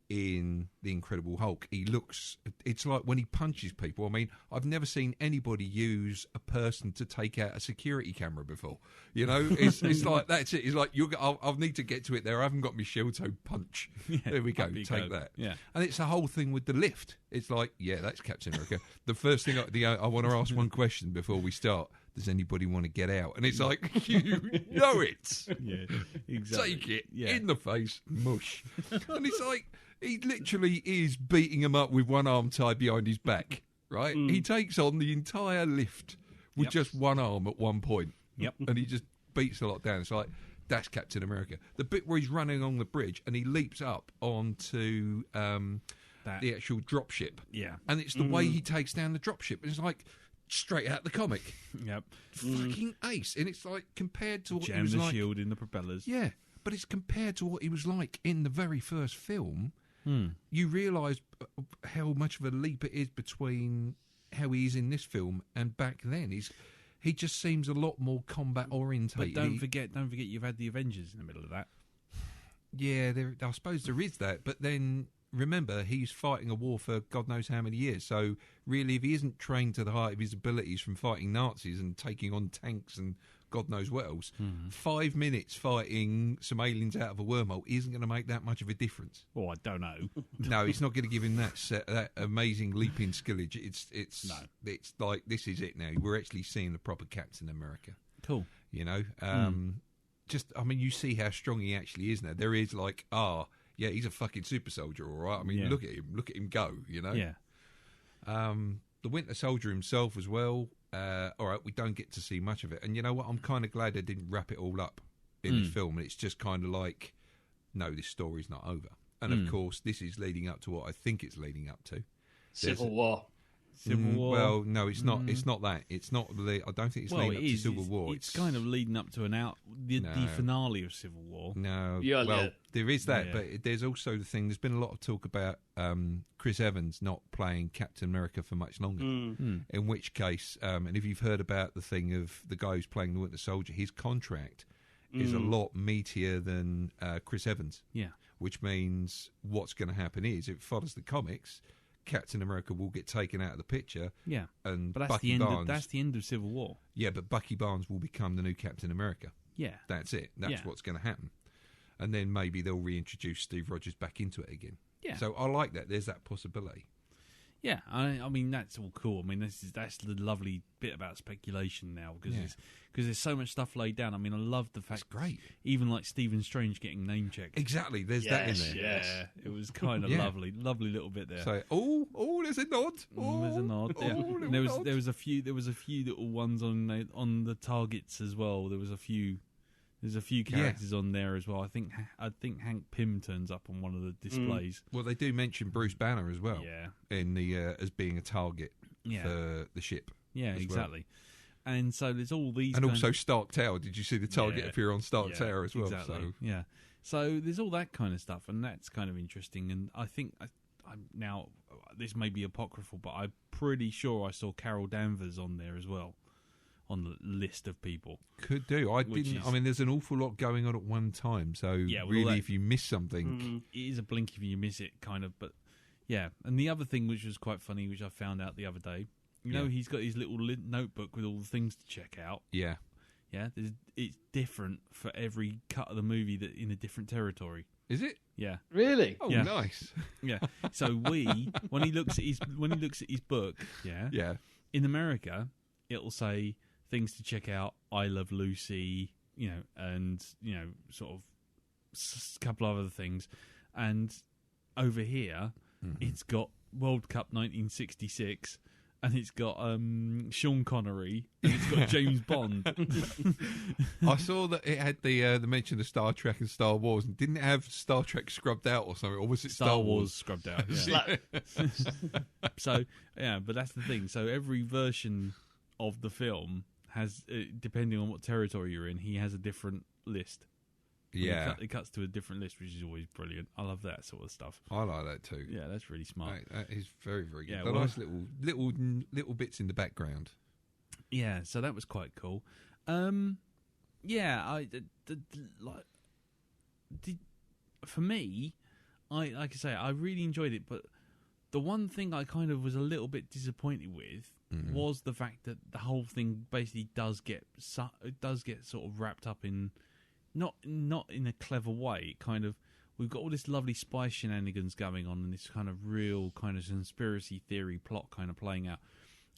in The Incredible Hulk. It's like when he punches people. I mean, I've never seen anybody use a person to take out a security camera before. It's like, that's it. It's like, I'll need to get to it there. I haven't got my shield, so punch. There we go. Take that. Yeah. And it's the whole thing with the lift. It's like, yeah, that's Captain America. The first thing I want to ask one question before we start. Does anybody want to get out? And it's like, you know it. Yeah, exactly. Take it in the face, mush. And it's like, he literally is beating him up with one arm tied behind his back, right? He takes on the entire lift with just one arm at one point. Yep. And he just beats a lot down. It's like, that's Captain America. The bit where he's running along the bridge and he leaps up onto the actual dropship. Yeah. And it's the way he takes down the dropship. It's like, straight out the comic. Yep. Fucking ace. And it's like, compared to what he Jam was the like... shield in the propellers. Yeah, but it's compared to what he was like in the very first film. You realise how much of a leap it is between how he is in this film and back then. He just seems a lot more combat orientated. But don't forget you've had the Avengers in the middle of that. Yeah, I suppose there is that. But then... remember, he's fighting a war for God knows how many years. So, really, if he isn't trained to the height of his abilities from fighting Nazis and taking on tanks and God knows what else, 5 minutes fighting some aliens out of a wormhole isn't going to make that much of a difference. Oh, I don't know. No, it's not going to give him that amazing leaping skillage. It's like, this is it now. We're actually seeing the proper Captain America. Cool. Just, I mean, you see how strong he actually is now. There is like, yeah, he's a fucking super soldier, all right. I mean, look at him go, Yeah. The Winter Soldier himself as well. All right, we don't get to see much of it. And you know what? I'm kind of glad they didn't wrap it all up in this film. And it's just kind of like, no, this story's not over. And of course, this is leading up to what I think it's leading up to. Civil War. Civil War. Well, no, it's not. It's not that. It's not. I don't think it's leading up to Civil War. It's kind of leading up to the finale of Civil War. No, Yeah, there is that, but there's also the thing. There's been a lot of talk about Chris Evans not playing Captain America for much longer. In which case, and if you've heard about the thing of the guy who's playing the Winter Soldier, his contract is a lot meatier than Chris Evans. Yeah, which means what's going to happen is, if it follows the comics, Captain America will get taken out of the picture. Yeah, and but that's the end of Civil War. Yeah, but Bucky Barnes will become the new Captain America. Yeah, that's it. That's what's going to happen. And then maybe they'll reintroduce Steve Rogers back into it again. Yeah. So I like that. There's that possibility. Yeah, I mean that's all cool. I mean that's the lovely bit about speculation now because there's so much stuff laid down. I mean I love the fact great. Even like Stephen Strange getting name checked. Exactly, there's that in there. Yeah, it was kind of lovely little bit there. So there's a nod. There's a nod. Yeah. And there was a few little ones on the targets as well. There's a few characters on there as well. I think Hank Pym turns up on one of the displays. Well, they do mention Bruce Banner as well. Yeah. In the as being a target for the ship. Yeah, exactly. Well. And so there's all these, and also Stark Tower. Did you see the target appear on Stark Tower as well? Exactly. So. Yeah. So there's all that kind of stuff, and that's kind of interesting. And I think I'm now this may be apocryphal, but I'm pretty sure I saw Carol Danvers on there as well. On the list of people. Could do. I mean, there's an awful lot going on at one time, so really if you miss something... It is a blink if you miss it, kind of, but yeah. And the other thing which was quite funny, which I found out the other day, you know, he's got his little notebook with all the things to check out. Yeah. Yeah, it's different for every cut of the movie that in a different territory. Is it? Yeah. Really? Oh, yeah. Nice. Yeah. So when he looks at his book, in America, it'll say... things to check out, I Love Lucy, and, sort of a couple of other things. And over here, it's got World Cup 1966, and it's got Sean Connery, and it's got James Bond. I saw that it had the mention of Star Trek and Star Wars, and didn't it have Star Trek scrubbed out or something? Or was it Star Wars scrubbed out? Yeah. So, but that's the thing. So every version of the film... has, depending on what territory you're in, he has a different list. Yeah. It cuts to a different list, which is always brilliant. I love that sort of stuff. I like that too. Yeah, that's really smart. Right, that is very, very good. Yeah, nice little bits in the background. Yeah, so that was quite cool. For me, like I say, I really enjoyed it, but the one thing I kind of was a little bit disappointed with was the fact that the whole thing basically does get sort of wrapped up in not in a clever way. It kind of, we've got all this lovely spy shenanigans going on and this kind of real kind of conspiracy theory plot kind of playing out,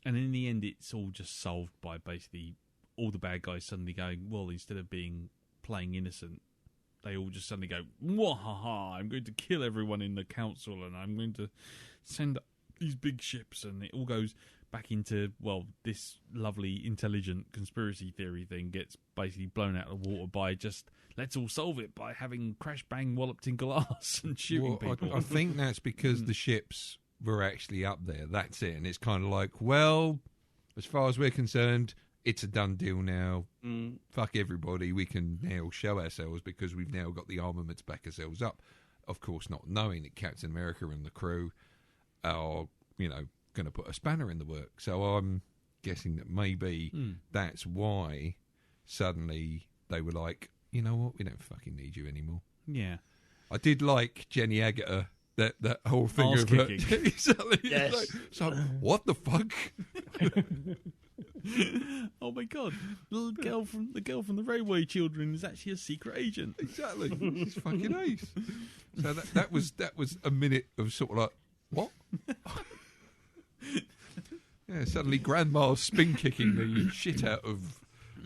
and in the end it's all just solved by basically all the bad guys suddenly going, well, instead of playing innocent, they all just suddenly go, "Wahaha! I'm going to kill everyone in the council, and I'm going to send up these big ships," and it all goes back into, well, this lovely intelligent conspiracy theory thing gets basically blown out of the water by just, let's all solve it by having crash bang walloped in glass and shooting people. I think that's because the ships were actually up there. That's it, and it's kind of like, well, as far as we're concerned, it's a done deal now. Fuck everybody. We can now show ourselves because we've now got the armament to back ourselves up. Of course, not knowing that Captain America and the crew are, going to put a spanner in the work. So I'm guessing that maybe that's why suddenly they were like, you know what, we don't fucking need you anymore. Yeah. I did like Jenny Agutter, that whole thing Arse of kicking. Exactly. Yes. So what the fuck? Oh my god! The girl from the Railway Children is actually a secret agent. Exactly. She's fucking ace. So that was a minute of sort of like, what? Yeah, suddenly Grandma's spin kicking the shit out of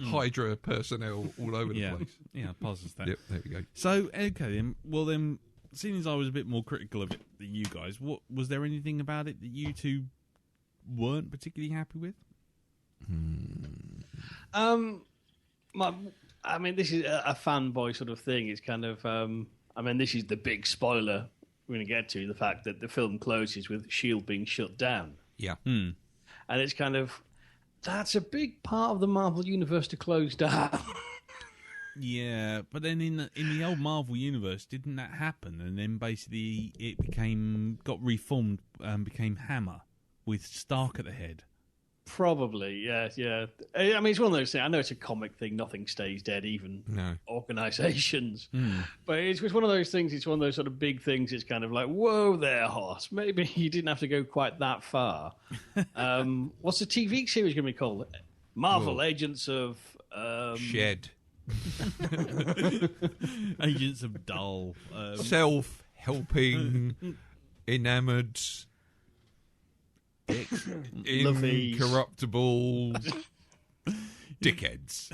Hydra personnel all over the place. Yeah, passes that. Yep, there we go. So, okay, then, seeing as I was a bit more critical of it than you guys, was there anything about it that you two weren't particularly happy with? This is a fanboy sort of thing. It's kind of, this is the big spoiler we're going to get to, the fact that the film closes with S.H.I.E.L.D. being shut down. Yeah. And it's kind of, that's a big part of the Marvel Universe to close down. Yeah, but then in the old Marvel Universe, didn't that happen? And then basically it got reformed and became Hammer with Stark at the head. Probably, yeah. I mean, it's one of those things. I know it's a comic thing. Nothing stays dead, even organisations. But it's one of those things. It's one of those sort of big things. It's kind of like, whoa there, horse. Maybe you didn't have to go quite that far. What's the TV series going to be called? Marvel Agents of... Shed. Agents of Dull. Self-helping, enamoured... dicks. Incorruptible dickheads.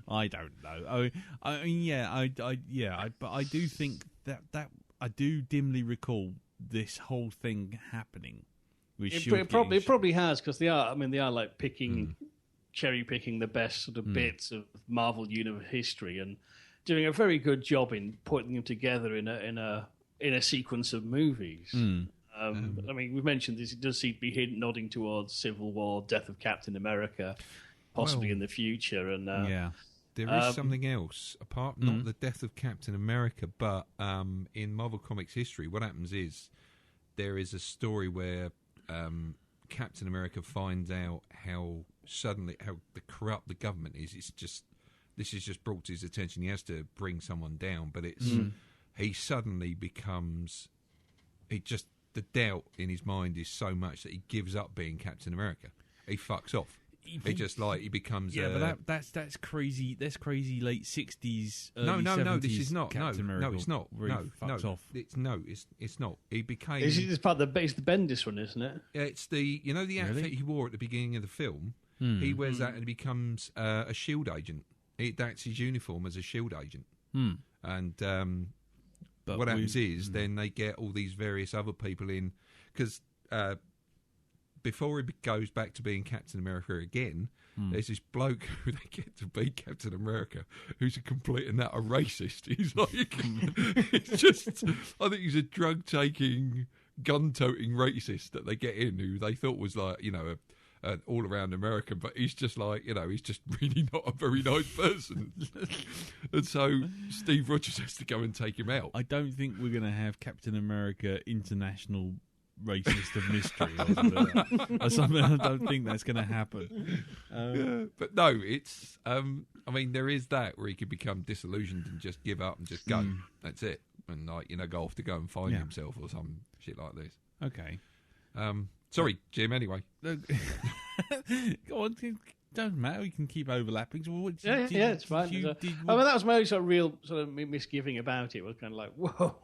I don't know. I mean, yeah, but I do think that I do dimly recall this whole thing happening. It probably has, because they are like cherry picking the best sort of bits of Marvel Universe history and doing a very good job in putting them together in a sequence of movies. I mean, we've mentioned this; it does seem to be nodding towards Civil War, Death of Captain America, possibly in the future. And there is something else apart, not the death of Captain America, but in Marvel Comics history, what happens is there is a story where Captain America finds out how corrupt the government is. This is just brought to his attention. He has to bring someone down, but he suddenly becomes the doubt in his mind is so much that he gives up being Captain America. He fucks off. He becomes but that's crazy. That's crazy. Late 60s. No. 70s This is not. Captain America No, it's not. really No, fucks off. It's not. He became. It's part of it's the Bendis one, isn't it? It's the the outfit he wore at the beginning of the film. He wears that and he becomes a shield agent. That's his uniform as a shield agent. And But what happens is then they get all these various other people in, because before he goes back to being Captain America again, there's this bloke who they get to be Captain America who's a complete and utter racist. He's like, it's just, I think he's a drug-taking, gun-toting racist that they get in, who they thought was like, an all-around American, but he's just like, he's just really not a very nice person. And so Steve Rogers has to go and take him out. I don't think we're going to have Captain America International Racist of Mystery or something. I don't think that's going to happen. But no, it's, there is that where he could become disillusioned and just give up and just go. That's it. And go off to go and find himself or some shit like this. Okay. Sorry, Jim, anyway. Go on, doesn't matter. We can keep overlapping. So it's fine. That was my only sort of real sort of misgiving about it. Was kind of like, whoa,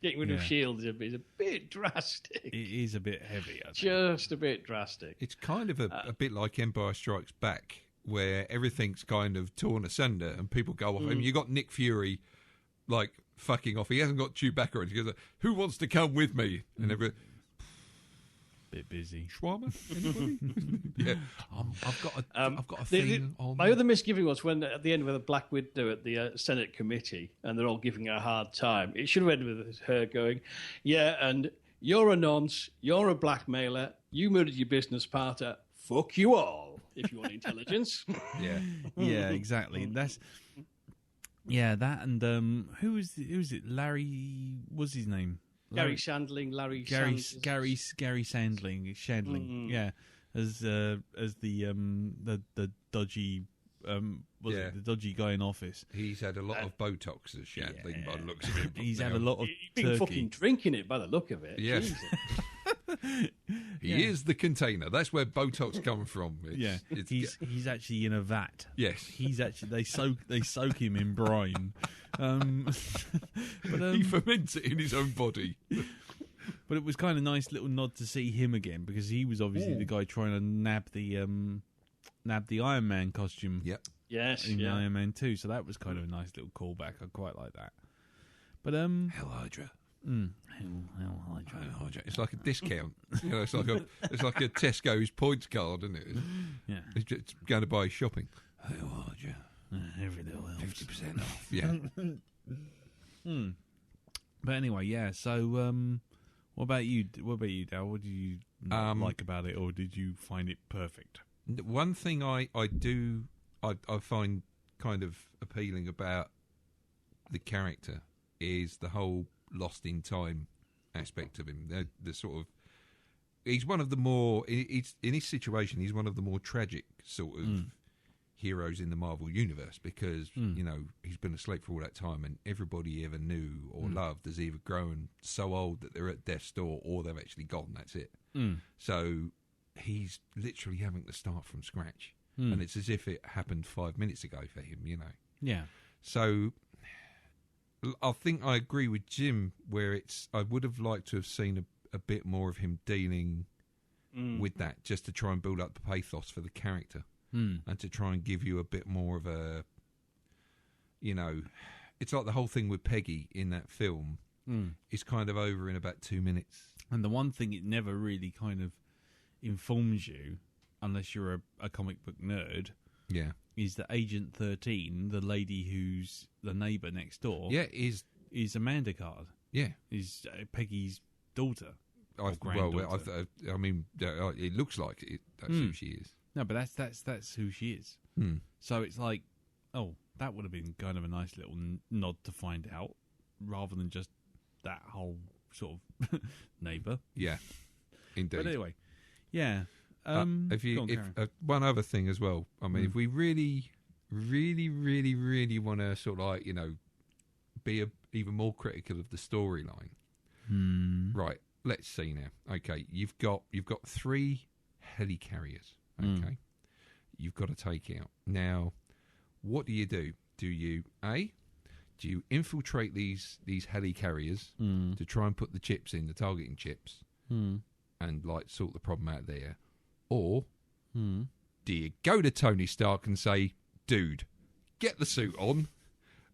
getting rid of S.H.I.E.L.D. is a bit drastic. It is a bit heavy, I think. Just a bit drastic. It's kind of a bit like Empire Strikes Back, where everything's kind of torn asunder and people go off. I mean, you got Nick Fury, like, fucking off. He hasn't got Chewbacca, and he goes, "Who wants to come with me?" And everyone... Bit busy. Shawarma? Yeah. I've got a thing on. My other misgiving was when at the end with a Black Widow at the Senate committee, and they're all giving her a hard time. It should have ended with her going, "Yeah, and you're a nonce, you're a blackmailer, you murdered your business partner. Fuck you all. If you want intelligence." Yeah, exactly. That's that, and who is it? Larry, what's his name? Gary Shandling, Gary Shandling, yeah, as the dodgy, the dodgy guy in Office. He's had a lot of Botox as Shandling by the looks of it. He's had a lot of He's been fucking drinking it by the look of it. Yes. He is the container. That's where Botox comes from. He's actually in a vat. Yes, he's actually they soak him in brine. But he ferments it in his own body. But it was kind of nice little nod to see him again, because he was obviously the guy trying to nab the Iron Man costume. Yep. Yes. In Iron Man 2, so that was kind of a nice little callback. I quite like that. But Hell Hydra. Hell Hydra. It's like a discount. It's like a Tesco's points card, isn't it? Yeah. It's going to buy shopping. Hell Hydra. Every little helps. 50% off. Yeah. But anyway, yeah. So, what about you? Dal? What did you not like about it, or did you find it perfect? One thing I find kind of appealing about the character is the whole lost in time aspect of him. The sort of, he's one of the more, in his situation, he's one of the more tragic sort of heroes in the Marvel universe, because he's been asleep for all that time, and everybody he ever knew or loved has either grown so old that they're at death's door, or they've actually gone. That's it. So he's literally having to start from scratch, and it's as if it happened 5 minutes ago for him. Yeah. So I think I agree with Jim, where I would have liked to have seen a bit more of him dealing with that, just to try and build up the pathos for the character and to try and give you a bit more of a, it's like the whole thing with Peggy in that film is kind of over in about 2 minutes. And the one thing it never really kind of informs you, unless you're a comic book nerd, is that Agent 13, the lady who's the neighbour next door, is Amanda Card. Yeah, is Peggy's daughter. It looks like it. That's who she is. No, but that's who she is. So it's like, oh, that would have been kind of a nice little nod to find out, rather than just that whole sort of neighbour. Yeah, indeed. But anyway, yeah. One other thing as well. I mean, if we really, really, really, really want to sort of like, be even more critical of the storyline, right? Let's see now. Okay, you've got 3 helicarriers. Okay, you've got to take out now. What do? Do you infiltrate these helicarriers to try and put the chips in, the targeting chips, and like sort the problem out there? Or do you go to Tony Stark and say, dude, get the suit on.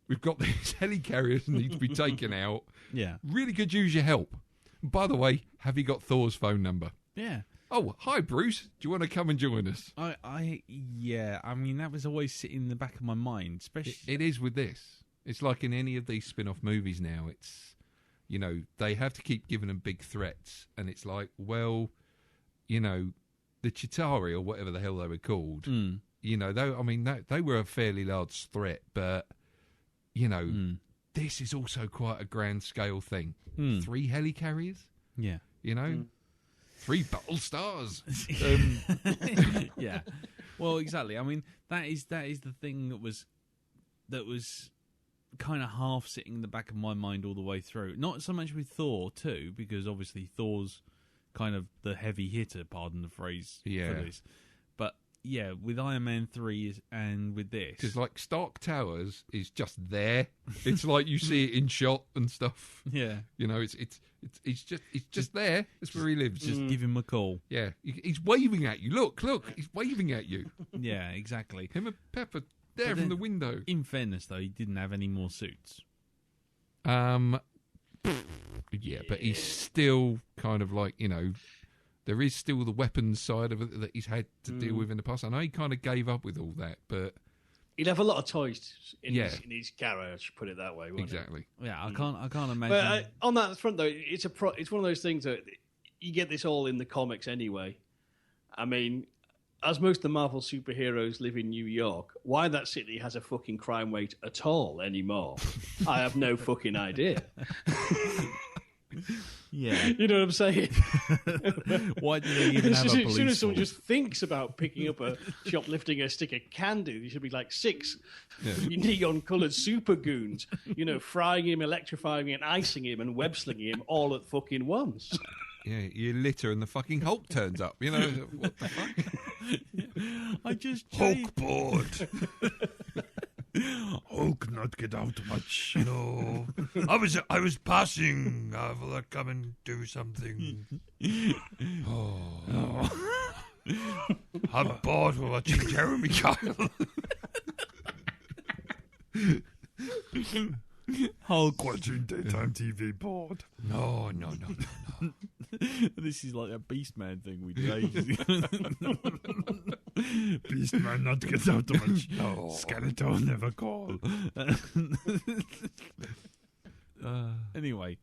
We've got these helicarriers that need to be taken out. Yeah. Really could use your help. By the way, have you got Thor's phone number? Yeah. Oh, hi, Bruce. Do you want to come and join us? I mean, that was always sitting in the back of my mind. Especially, It is with this. It's like in any of these spin-off movies now. It's, they have to keep giving them big threats. And it's like, well, the Chitauri, or whatever the hell they were called, they were a fairly large threat, but, this is also quite a grand scale thing. 3 helicarriers? Yeah. 3 battle stars. Yeah. Well, exactly. I mean, that is the thing that was kind of half sitting in the back of my mind all the way through. Not so much with Thor, too, because obviously Thor's kind of the heavy hitter, pardon the phrase, for this. But yeah, with Iron Man 3 and with this, because like Stark Towers is just there. It's like you see it in shot and stuff. Yeah, it's just there. That's where he lives. Just give him a call. Yeah, he's waving at you. Look, he's waving at you. Yeah, exactly. Him and Pepper there from the window. In fairness, though, he didn't have any more suits. Yeah, but he's still kind of like, there is still the weapons side of it that he's had to deal with in the past. I know he kind of gave up with all that, but he'd have a lot of toys in his garage. Put it that way. Exactly. It? Yeah, I can't imagine. But on that front, though, it's one of those things that you get this all in the comics anyway. I mean, as most of the Marvel superheroes live in New York, why that city has a fucking crime rate at all anymore, I have no fucking idea. Yeah. You know what I'm saying? Why do they even have a police As soon as someone force? just thinks about picking up shoplifting a stick of candy, there should be like 6 neon-coloured super goons, frying him, electrifying him, icing him, and web-slinging him all at fucking once. Yeah, you litter and the fucking Hulk turns up. What the fuck? I just Hulk board. Hulk not get out much, I was passing. Will I come and do something? I'm bored of watching Jeremy Kyle. Hulk Watching daytime TV board. No. This is like a Beastman thing we did ages ago. Beastman not get out much. Skeletor never call. Anyway,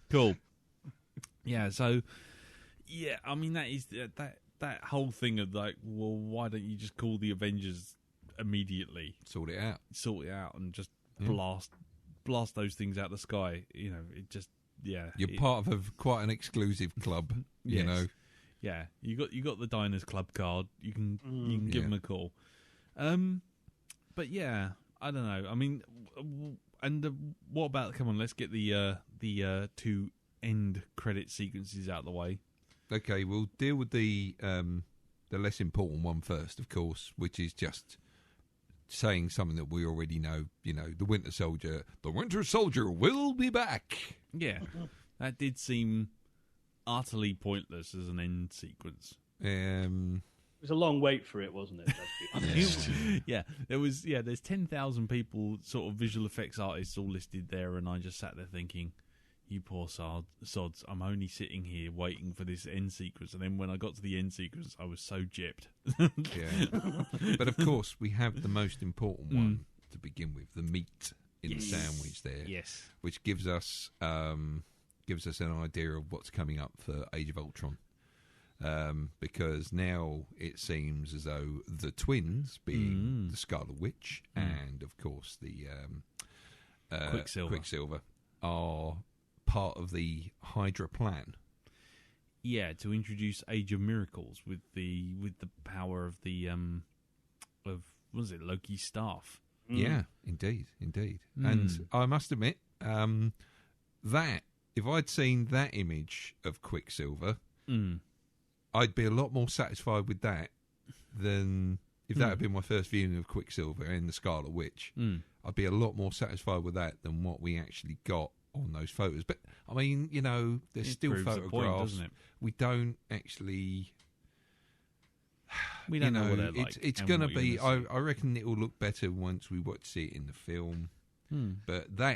cool. Yeah, so I mean that is that whole thing of like, well, why don't you just call the Avengers immediately? Sort it out, and just blast those things out the sky. It just You're part of quite an exclusive club. Yes. You know. Yeah, you got the Diners Club card. You can give them a call. But yeah, I don't know. I mean, what about? Come on, let's get the 2 end credit sequences out of the way. Okay, we'll deal with the less important one first, of course, which is just saying something that we already know. The Winter Soldier will be back. Yeah, that did seem utterly pointless as an end sequence. It was a long wait for it, wasn't it? Let's be honest. Yeah, there was. Yeah, there's 10,000 people, sort of visual effects artists, all listed there, and I just sat there thinking, "You poor sods! I'm only sitting here waiting for this end sequence." And then when I got to the end sequence, I was so gypped. Yeah, but of course we have the most important one to begin with: the meat in the sandwich there. Yes, which gives us an idea of what's coming up for Age of Ultron. Because now it seems as though the twins, being the Scarlet Witch and, of course, the Quicksilver, are part of the Hydra plan. Yeah, to introduce Age of Miracles with the power of the what was it, Loki's staff? Yeah, indeed. And I must admit that if I'd seen that image of Quicksilver, I'd be a lot more satisfied with that than if that had been my first viewing of Quicksilver and the Scarlet Witch. I'd be a lot more satisfied with that than what we actually got on those photos. But I mean, there's still photographs. Point, doesn't it? We don't actually. We don't know what they're like. It's going to be. I reckon it will look better once we see it in the film. But that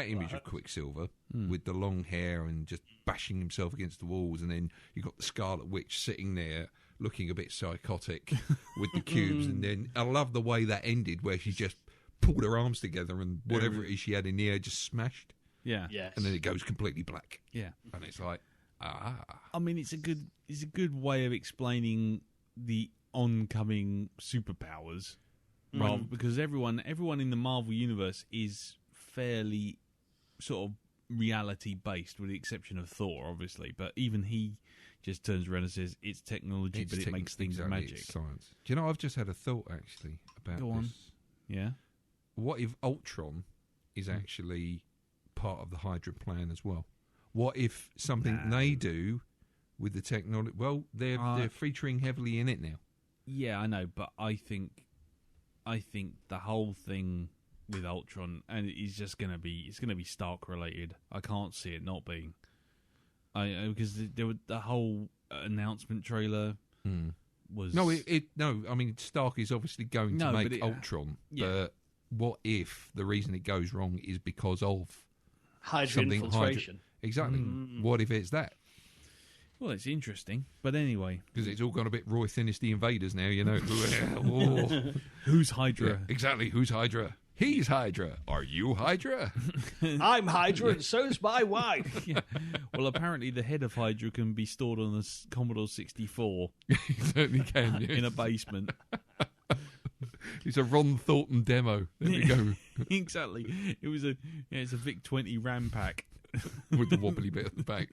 image of Quicksilver with the long hair and just bashing himself against the walls, and then you've got the Scarlet Witch sitting there looking a bit psychotic with the cubes, and then I love the way that ended, where she just pulled her arms together and whatever it is she had in the air just smashed. Yeah. Yes. And then it goes completely black. Yeah. And it's like, I mean, it's a good way of explaining the oncoming superpowers. Rather, because everyone in the Marvel universe is fairly sort of reality based, with the exception of Thor, obviously. But even he just turns around and says it's technology, but it makes things magic. It's science. Do you know? I've just had a thought actually about Go on. this. Yeah. What if Ultron is actually part of the Hydra plan as well? What if something they do with the technology? Well, they're featuring heavily in it now. Yeah, I know, but I think the whole thing with Ultron and it's going to be Stark related. I can't see it not being. Because the whole announcement trailer was no. I mean, Stark is obviously going to make Ultron. Yeah. But what if the reason it goes wrong is because of Hydra infiltration? Exactly. What if it's that? Well, it's interesting, but anyway, because it's all gone a bit Roy Thinnis the Invaders now. Who's Hydra? Yeah, exactly. Who's Hydra? He's Hydra. Are you Hydra? I'm Hydra, and so's my wife. Yeah. Well, apparently the head of Hydra can be stored on a Commodore 64. He certainly can. Yes. In a basement. It's a Ron Thornton demo. There we go. Exactly. It's a VIC-20 RAM pack. With the wobbly bit at the back.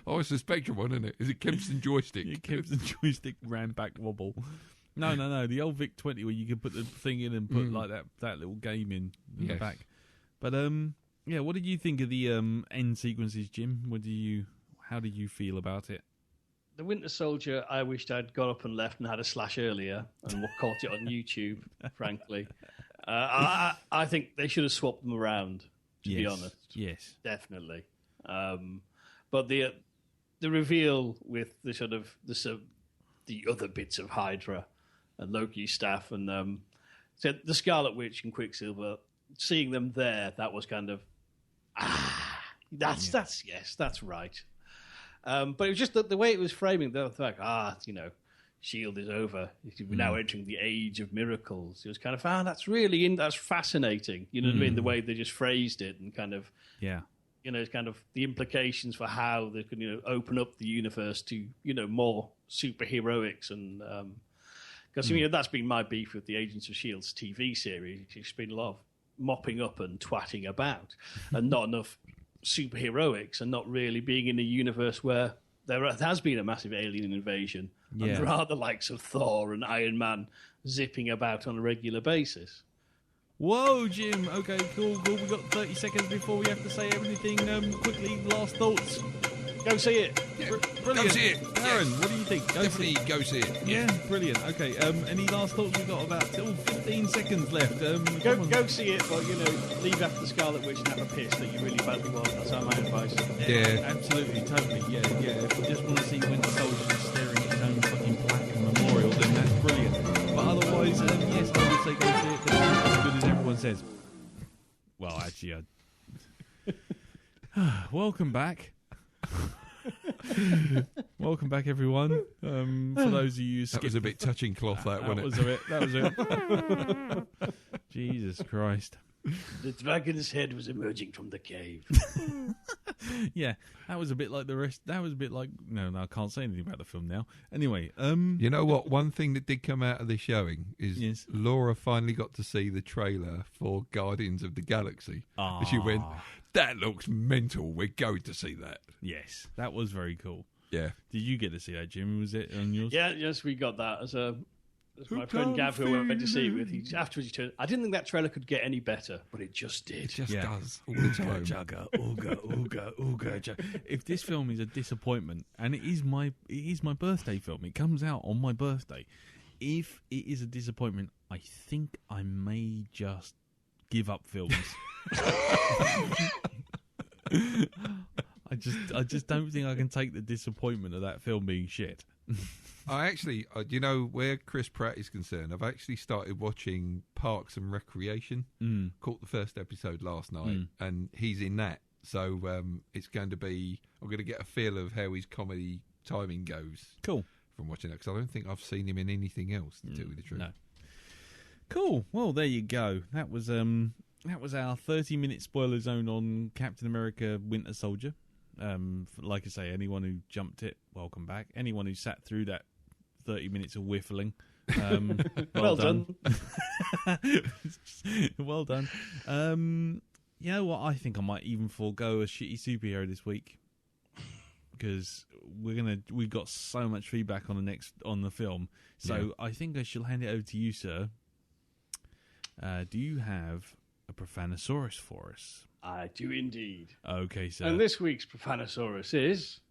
Oh, it's a Spectrum one, isn't it? Is it Kempston joystick? Yeah, Kempston joystick RAM back wobble. No. The old VIC-20 where you could put the thing in and put like that little game in the back. But what did you think of the end sequences, Jim? How do you feel about it? The Winter Soldier, I wished I'd got up and left and had a slash earlier and caught it on YouTube, frankly. I think they should have swapped them around, to be honest. Yes. Definitely. But the reveal with the sort of the other bits of Hydra and Loki's staff and so the Scarlet Witch and Quicksilver, seeing them there, that was kind of that's right. But it was just the way it was framing, the fact, S.H.I.E.L.D. is over. We're now entering the age of miracles. It was kind of, that's fascinating. You know what I mean? The way they just phrased it and kind of, it's kind of the implications for how they could, open up the universe to, more superheroics. And because, that's been my beef with the Agents of S.H.I.E.L.'s TV series. It's been a lot of mopping up and twatting about and not enough superheroics and not really being in a universe where there has been a massive alien invasion and there are the likes of Thor and Iron Man zipping about on a regular basis. Whoa, Jim. Okay, cool. We've got 30 seconds before we have to say everything. Quickly, last thoughts. Go see it. Brilliant. Go see it. Aaron, Yes. what do you think? Go Definitely see it. go see it. Yeah, brilliant. Okay, any last thoughts? We've got about 15 seconds left. Go see it, but leave after the Scarlet Witch and have a piss that you really badly want. That's my advice. Yeah. Absolutely, totally. Yeah. If you just want to see Winter Soldier staring at his own fucking plaque and memorial, then that's brilliant. But otherwise, yes, I would say go see it. But it's as good as everyone says. Well, actually, welcome back. Welcome back, everyone. For those of you who That was a bit touching cloth, that wasn't it? That was it. Jesus Christ. The dragon's head was emerging from the cave. Yeah, that was a bit like the rest. That was a bit like no, I can't say anything about the film now. Anyway, You know what? One thing that did come out of this showing is Yes. Laura finally got to see the trailer for Guardians of the Galaxy. And she went, that looks mental. We're going to see that. yes, that was very cool. Yeah. Did you get to see that, Jim? Was it on yours? Yes, we got that as my friend Gav, who I went to see it with. Afterwards, he turned. I didn't think that trailer could get any better, but it just did. It just Yeah. does all the time. Ooga. If this film is a disappointment, and it is my birthday film, it comes out on my birthday. If it is a disappointment, I think I may just give up films. I just don't think I can take the disappointment of that film being shit. I actually, where Chris Pratt is concerned, I've actually started watching Parks and Recreation. Caught the first episode last night, and he's in that. So it's going to be, I'm going to get a feel of how his comedy timing goes. Cool. From watching that, because I don't think I've seen him in anything else, to tell you the truth. No. Cool. Well, there you go. That was our 30-minute spoiler zone on Captain America: Winter Soldier. Like I say, anyone who jumped it, welcome back. Anyone who sat through that 30 minutes of whiffling, well done. Well done. You know what? I think I might even forego a shitty superhero this week because we've got so much feedback on the film. So I think I shall hand it over to you, sir. Do you have a Profanosaurus for us? I do indeed. Okay, sir. And this week's Profanosaurus is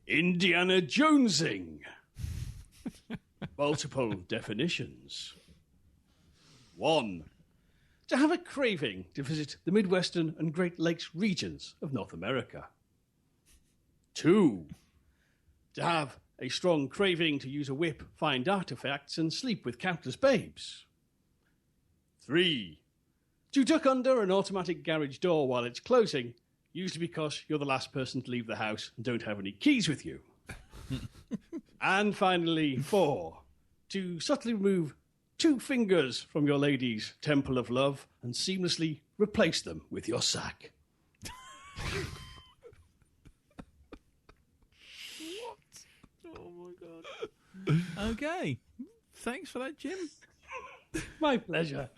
Indiana Jonesing. Multiple definitions. 1. To have a craving to visit the Midwestern and Great Lakes regions of North America. 2. To have a strong craving to use a whip, find artifacts, and sleep with countless babes. 3. To duck under an automatic garage door while it's closing, usually because you're the last person to leave the house and don't have any keys with you. And finally, 4. To subtly remove 2 fingers from your lady's temple of love and seamlessly replace them with your sack. Oh my god. Okay. Thanks for that, Jim. My pleasure.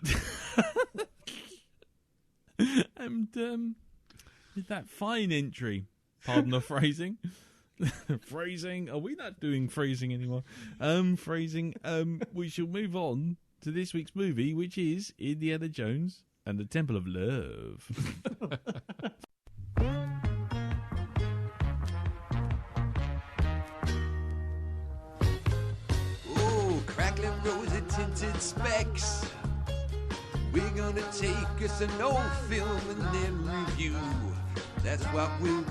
And with that fine entry, pardon the phrasing. Phrasing. Are we not doing phrasing anymore? Phrasing. We shall move on to this week's movie, which is Indiana Jones and the Temple of Love. Oh, crackling rosy tinted specs. We're gonna take us an old film and then review. That's what we'll do.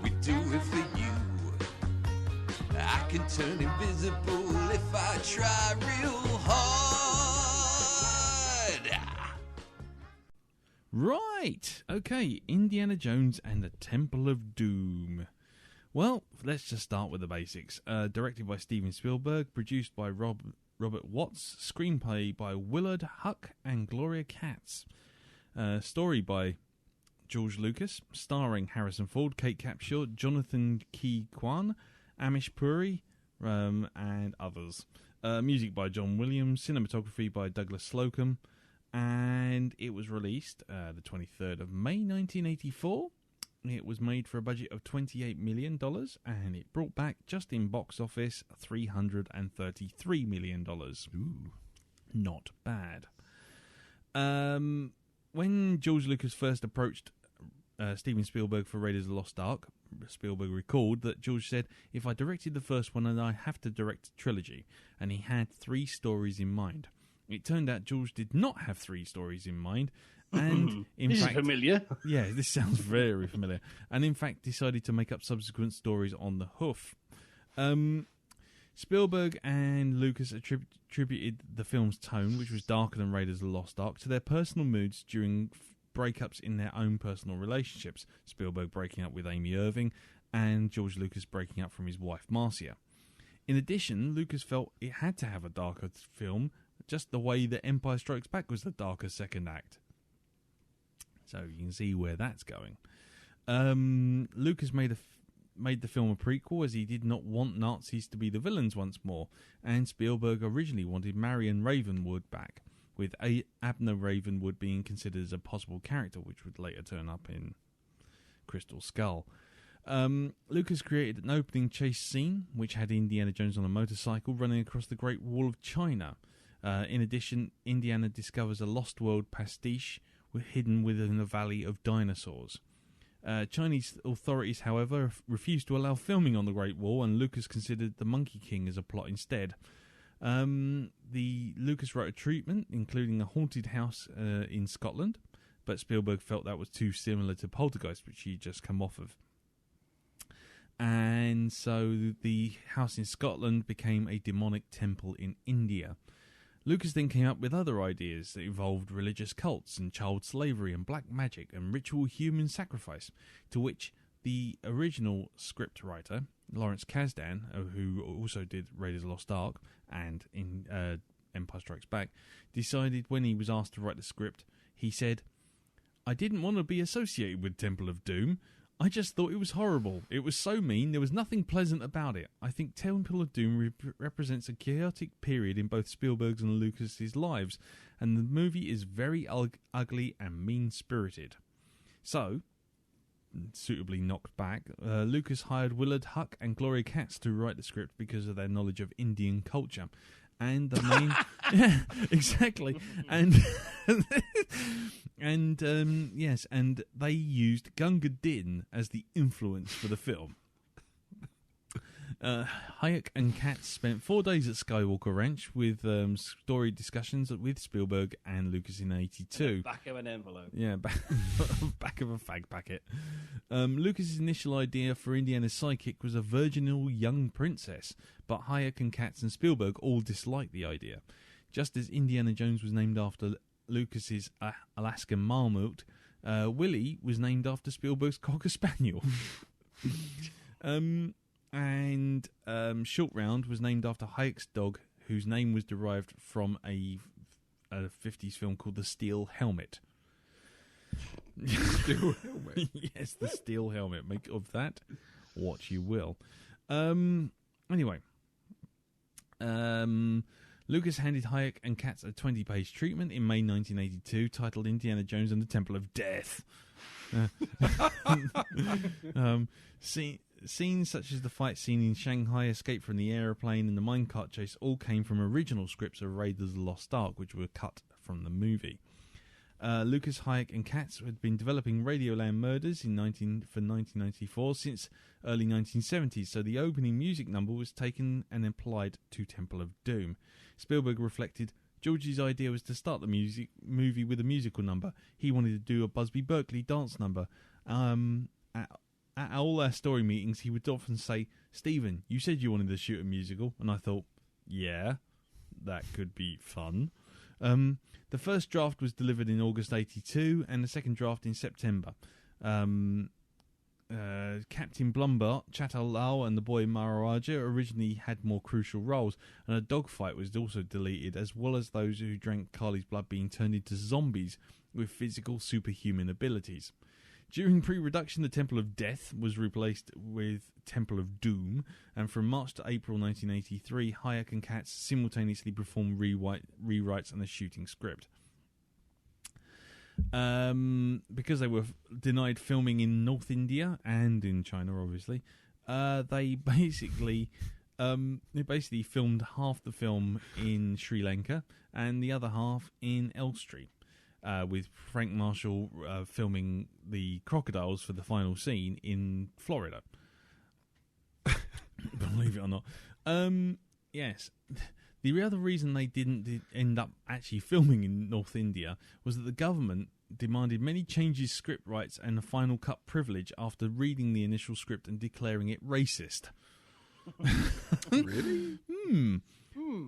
We do it for you. I can turn invisible if I try real hard. Right. Okay. Indiana Jones and the Temple of Doom. Well, let's just start with the basics. Directed by Steven Spielberg, produced by Robert Watts, screenplay by Willard Huck and Gloria Katz. Story by George Lucas, starring Harrison Ford, Kate Capshaw, Jonathan Key Kwan, Amish Puri, and others. Music by John Williams, cinematography by Douglas Slocum, and it was released the 23rd of May 1984. It was made for a budget of $28 million, and it brought back, just in box office, $333 million. Ooh, not bad. When George Lucas first approached Steven Spielberg for Raiders of the Lost Ark, Spielberg recalled that George said, "If I directed the first one, then I have to direct a trilogy," and he had 3 stories in mind. It turned out George did not have 3 stories in mind, and in This fact, is familiar. yeah, this sounds very familiar, and in fact decided to make up subsequent stories on the hoof. Spielberg and Lucas attributed the film's tone, which was darker than Raiders of the Lost Ark, to their personal moods during breakups in their own personal relationships. Spielberg breaking up with Amy Irving, and George Lucas breaking up from his wife Marcia. In addition, Lucas felt it had to have a darker film, just the way that Empire Strikes Back was the darker second act. So you can see where that's going. Lucas made the film a prequel as he did not want Nazis to be the villains once more, and Spielberg originally wanted Marion Ravenwood back, with Abner Ravenwood being considered as a possible character, which would later turn up in Crystal Skull. Lucas created an opening chase scene, which had Indiana Jones on a motorcycle running across the Great Wall of China. In addition, Indiana discovers a Lost World pastiche hidden within a valley of dinosaurs. Chinese authorities, however, refused to allow filming on the Great Wall, and Lucas considered the Monkey King as a plot instead. Lucas wrote a treatment, including a haunted house in Scotland, but Spielberg felt that was too similar to Poltergeist, which he'd just come off of. And so the house in Scotland became a demonic temple in India. Lucas then came up with other ideas that involved religious cults and child slavery and black magic and ritual human sacrifice, to which the original script writer, Lawrence Kasdan, who also did Raiders of the Lost Ark and in Empire Strikes Back, decided when he was asked to write the script, he said, "I didn't want to be associated with Temple of Doom. I just thought it was horrible. It was so mean, there was nothing pleasant about it. I think Temple of Doom represents a chaotic period in both Spielberg's and Lucas's lives, and the movie is very ugly and mean-spirited." So, suitably knocked back, Lucas hired Willard Huck and Gloria Katz to write the script because of their knowledge of Indian culture. And the main... yeah, exactly. And... yes, and they used Gunga Din as the influence for the film. Hayek and Katz spent 4 days at Skywalker Ranch with story discussions with Spielberg and Lucas in '82. Back of an envelope. Yeah, back of a fag packet. Lucas's initial idea for Indiana's sidekick was a virginal young princess, but Hayek and Katz and Spielberg all disliked the idea. Just as Indiana Jones was named after Lucas's Alaskan Malamute, Willie was named after Spielberg's Cocker Spaniel. And Short Round was named after Hayek's dog, whose name was derived from a 50s film called The Steel Helmet. Steel helmet. Yes, The Steel Helmet. Make of that what you will. Anyway, Lucas handed Hayek and Katz a 20-page treatment in May 1982 titled Indiana Jones and the Temple of Death. Scenes such as the fight scene in Shanghai, escape from the aeroplane, and the minecart chase all came from original scripts of Raiders of the Lost Ark, which were cut from the movie. Lucas, Hayek and Katz had been developing Radioland Murders for 1994 since early 1970s, so the opening music number was taken and applied to Temple of Doom. Spielberg reflected, George's idea was to start the movie with a musical number. He wanted to do a Busby Berkeley dance number. At all our story meetings, he would often say, "Stephen, you said you wanted to shoot a musical." And I thought, yeah, that could be fun. The first draft was delivered in August '82 and the second draft in September. Captain Blumber, Chatal Lal and the boy Maharaja originally had more crucial roles, and a dogfight was also deleted, as well as those who drank Carly's blood being turned into zombies with physical superhuman abilities. During pre-production, the Temple of Death was replaced with Temple of Doom, and from March to April 1983, Hayek and Katz simultaneously performed rewrites and a shooting script. Because they were denied filming in North India and in China, obviously, they basically filmed half the film in Sri Lanka and the other half in Elstree. with Frank Marshall filming the crocodiles for the final scene in Florida. Believe it or not. Yes. The other reason they didn't end up actually filming in North India was that the government demanded many changes script rights and a final cut privilege after reading the initial script and declaring it racist. Really?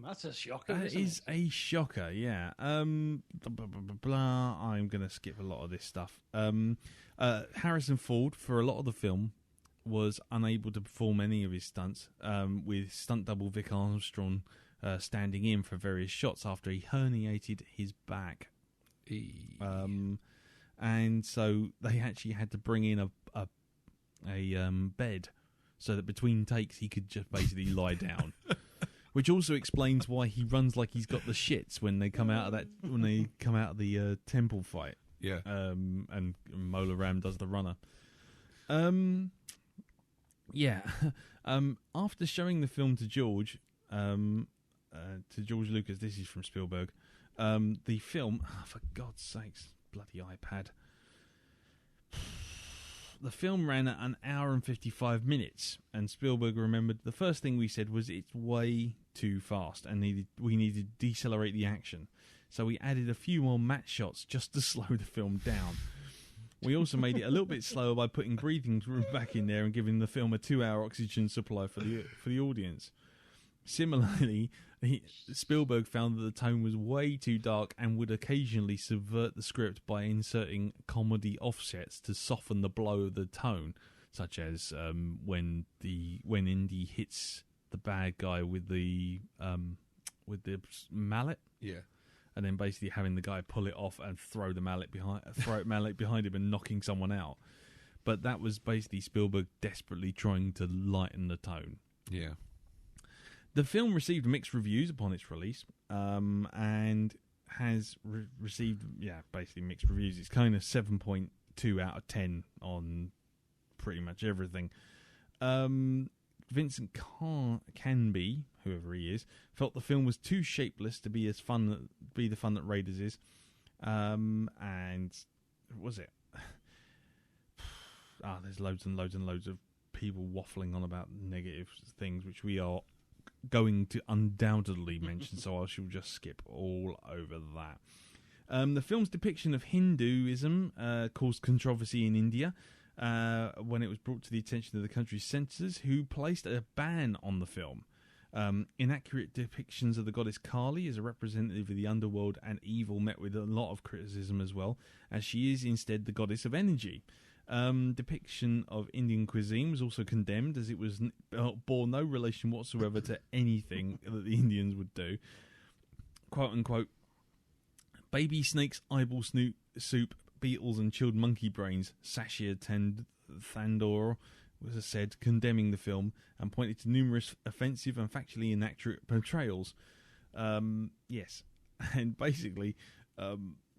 That's a shocker. That is a shocker, yeah. I'm going to skip a lot of this stuff. Harrison Ford, for a lot of the film, was unable to perform any of his stunts, with stunt double Vic Armstrong standing in for various shots after he herniated his back. And so they actually had to bring in a bed so that between takes he could just basically lie down. Which also explains why he runs like he's got the shits when they come out of the temple fight. Yeah. And Mola Ram does the runner. Yeah. After showing the film to George Lucas, this is from Spielberg. The film, for God's sakes, bloody iPad. The film ran at 1 hour and 55 minutes, and Spielberg remembered the first thing we said was it's way too fast, and we needed to decelerate the action. So we added a few more matte shots just to slow the film down. We also made it a little bit slower by putting breathing room back in there and giving the film a 2-hour oxygen supply for the audience. Similarly, Spielberg found that the tone was way too dark and would occasionally subvert the script by inserting comedy offsets to soften the blow of the tone, such as when Indy hits the bad guy with the mallet, and then basically having the guy pull it off and throw it mallet behind him and knocking someone out. But that was basically Spielberg desperately trying to lighten the tone. Yeah. The film received mixed reviews upon its release, and has received, basically mixed reviews. It's kind of 7.2 out of 10 on pretty much everything. Vincent Canby, whoever he is, felt the film was too shapeless to be the fun that Raiders is. And was it? There's loads and loads and loads of people waffling on about negative things, which we are going to undoubtedly mention, so I shall just skip all over that. The film's depiction of Hinduism caused controversy in India when it was brought to the attention of the country's censors, who placed a ban on the film. Inaccurate depictions of the goddess Kali as a representative of the underworld and evil met with a lot of criticism as well, as she is instead the goddess of energy. Depiction of Indian cuisine was also condemned, as it was bore no relation whatsoever to anything that the Indians would do. Quote unquote, baby snakes, eyeball soup, beetles and chilled monkey brains, Sashia Thandor was said, condemning the film and pointed to numerous offensive and factually inaccurate portrayals. Yes, and basically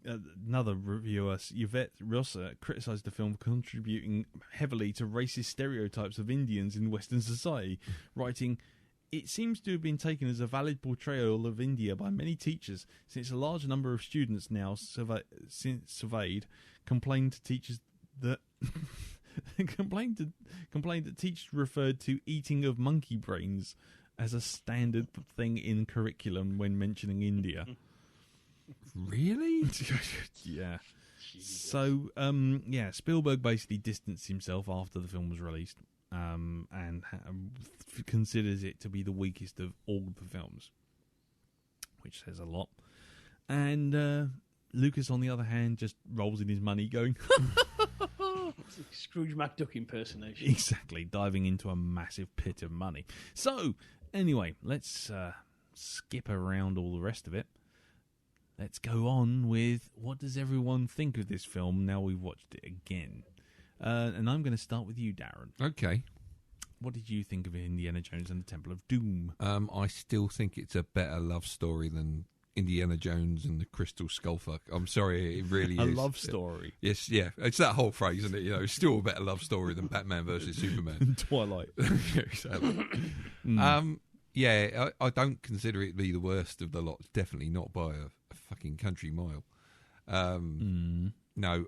another reviewer, Yvette Rosser, criticised the film for contributing heavily to racist stereotypes of Indians in Western society, writing, "It seems to have been taken as a valid portrayal of India by many teachers, since a large number of students now surveyed complained to teachers that complained that teachers referred to eating of monkey brains as a standard thing in curriculum when mentioning India." Really? Yeah. So, Spielberg basically distanced himself after the film was released, and considers it to be the weakest of all the films, which says a lot. And Lucas, on the other hand, just rolls in his money, going, Scrooge McDuck impersonation. Exactly, diving into a massive pit of money. So, anyway, let's skip around all the rest of it. Let's go on with what does everyone think of this film now we've watched it again. And I'm going to start with you, Darren. Okay. What did you think of Indiana Jones and the Temple of Doom? I still think it's a better love story than Indiana Jones and the Crystal Skullfuck. I'm sorry, it really is. A love story. Yes, yeah. It's that whole phrase, isn't it? You know, it's still a better love story than Batman versus Superman. Twilight. Yeah, exactly. I don't consider it to be the worst of the lot. Definitely not by a fucking country mile. No,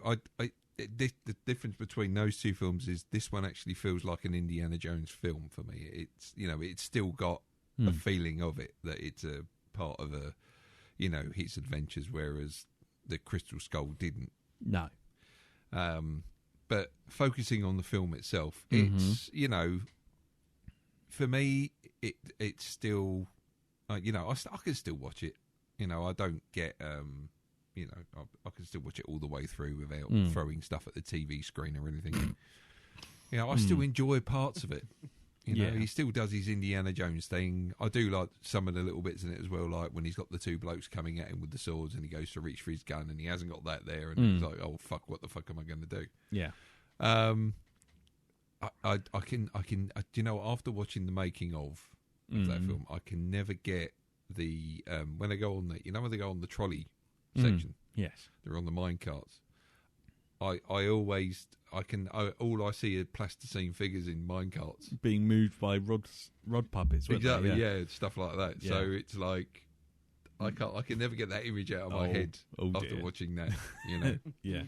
the difference between those two films is this one actually feels like an Indiana Jones film for me. It's it's still got a feeling of it, that it's a part of his adventures, whereas the Crystal Skull didn't. No. But focusing on the film itself, it's for me, it's still I can still watch it. I don't get I can still watch it all the way through without throwing stuff at the TV screen or anything. I still enjoy parts of it. He still does his Indiana Jones thing. I do like some of the little bits in it as well, like when he's got the two blokes coming at him with the swords and he goes to reach for his gun and he hasn't got that there, and he's like, "Oh fuck, what the fuck am I going to do?" Yeah. I can after watching the making of that film, I can never get the when they go on when they go on the trolley section. Yes. They're on the mine carts. All I see are plasticine figures in mine carts being moved by rod puppets. Exactly, they? yeah, stuff like that. Yeah. So it's like I can never get that image out of my head after dear. watching that. Yeah.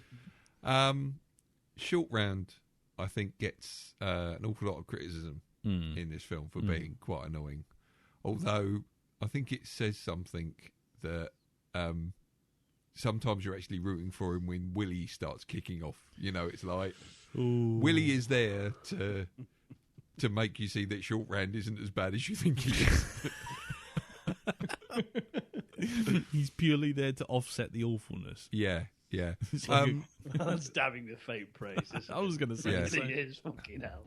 Short Round, I think, gets an awful lot of criticism in this film for being quite annoying. Although I think it says something that sometimes you're actually rooting for him when Willie starts kicking off. It's like Willie is there to make you see that Short Round isn't as bad as you think he is. He's purely there to offset the awfulness. Yeah. It's like That's damning the faint praise. I was going to say. Yeah. the same. It is fucking hell.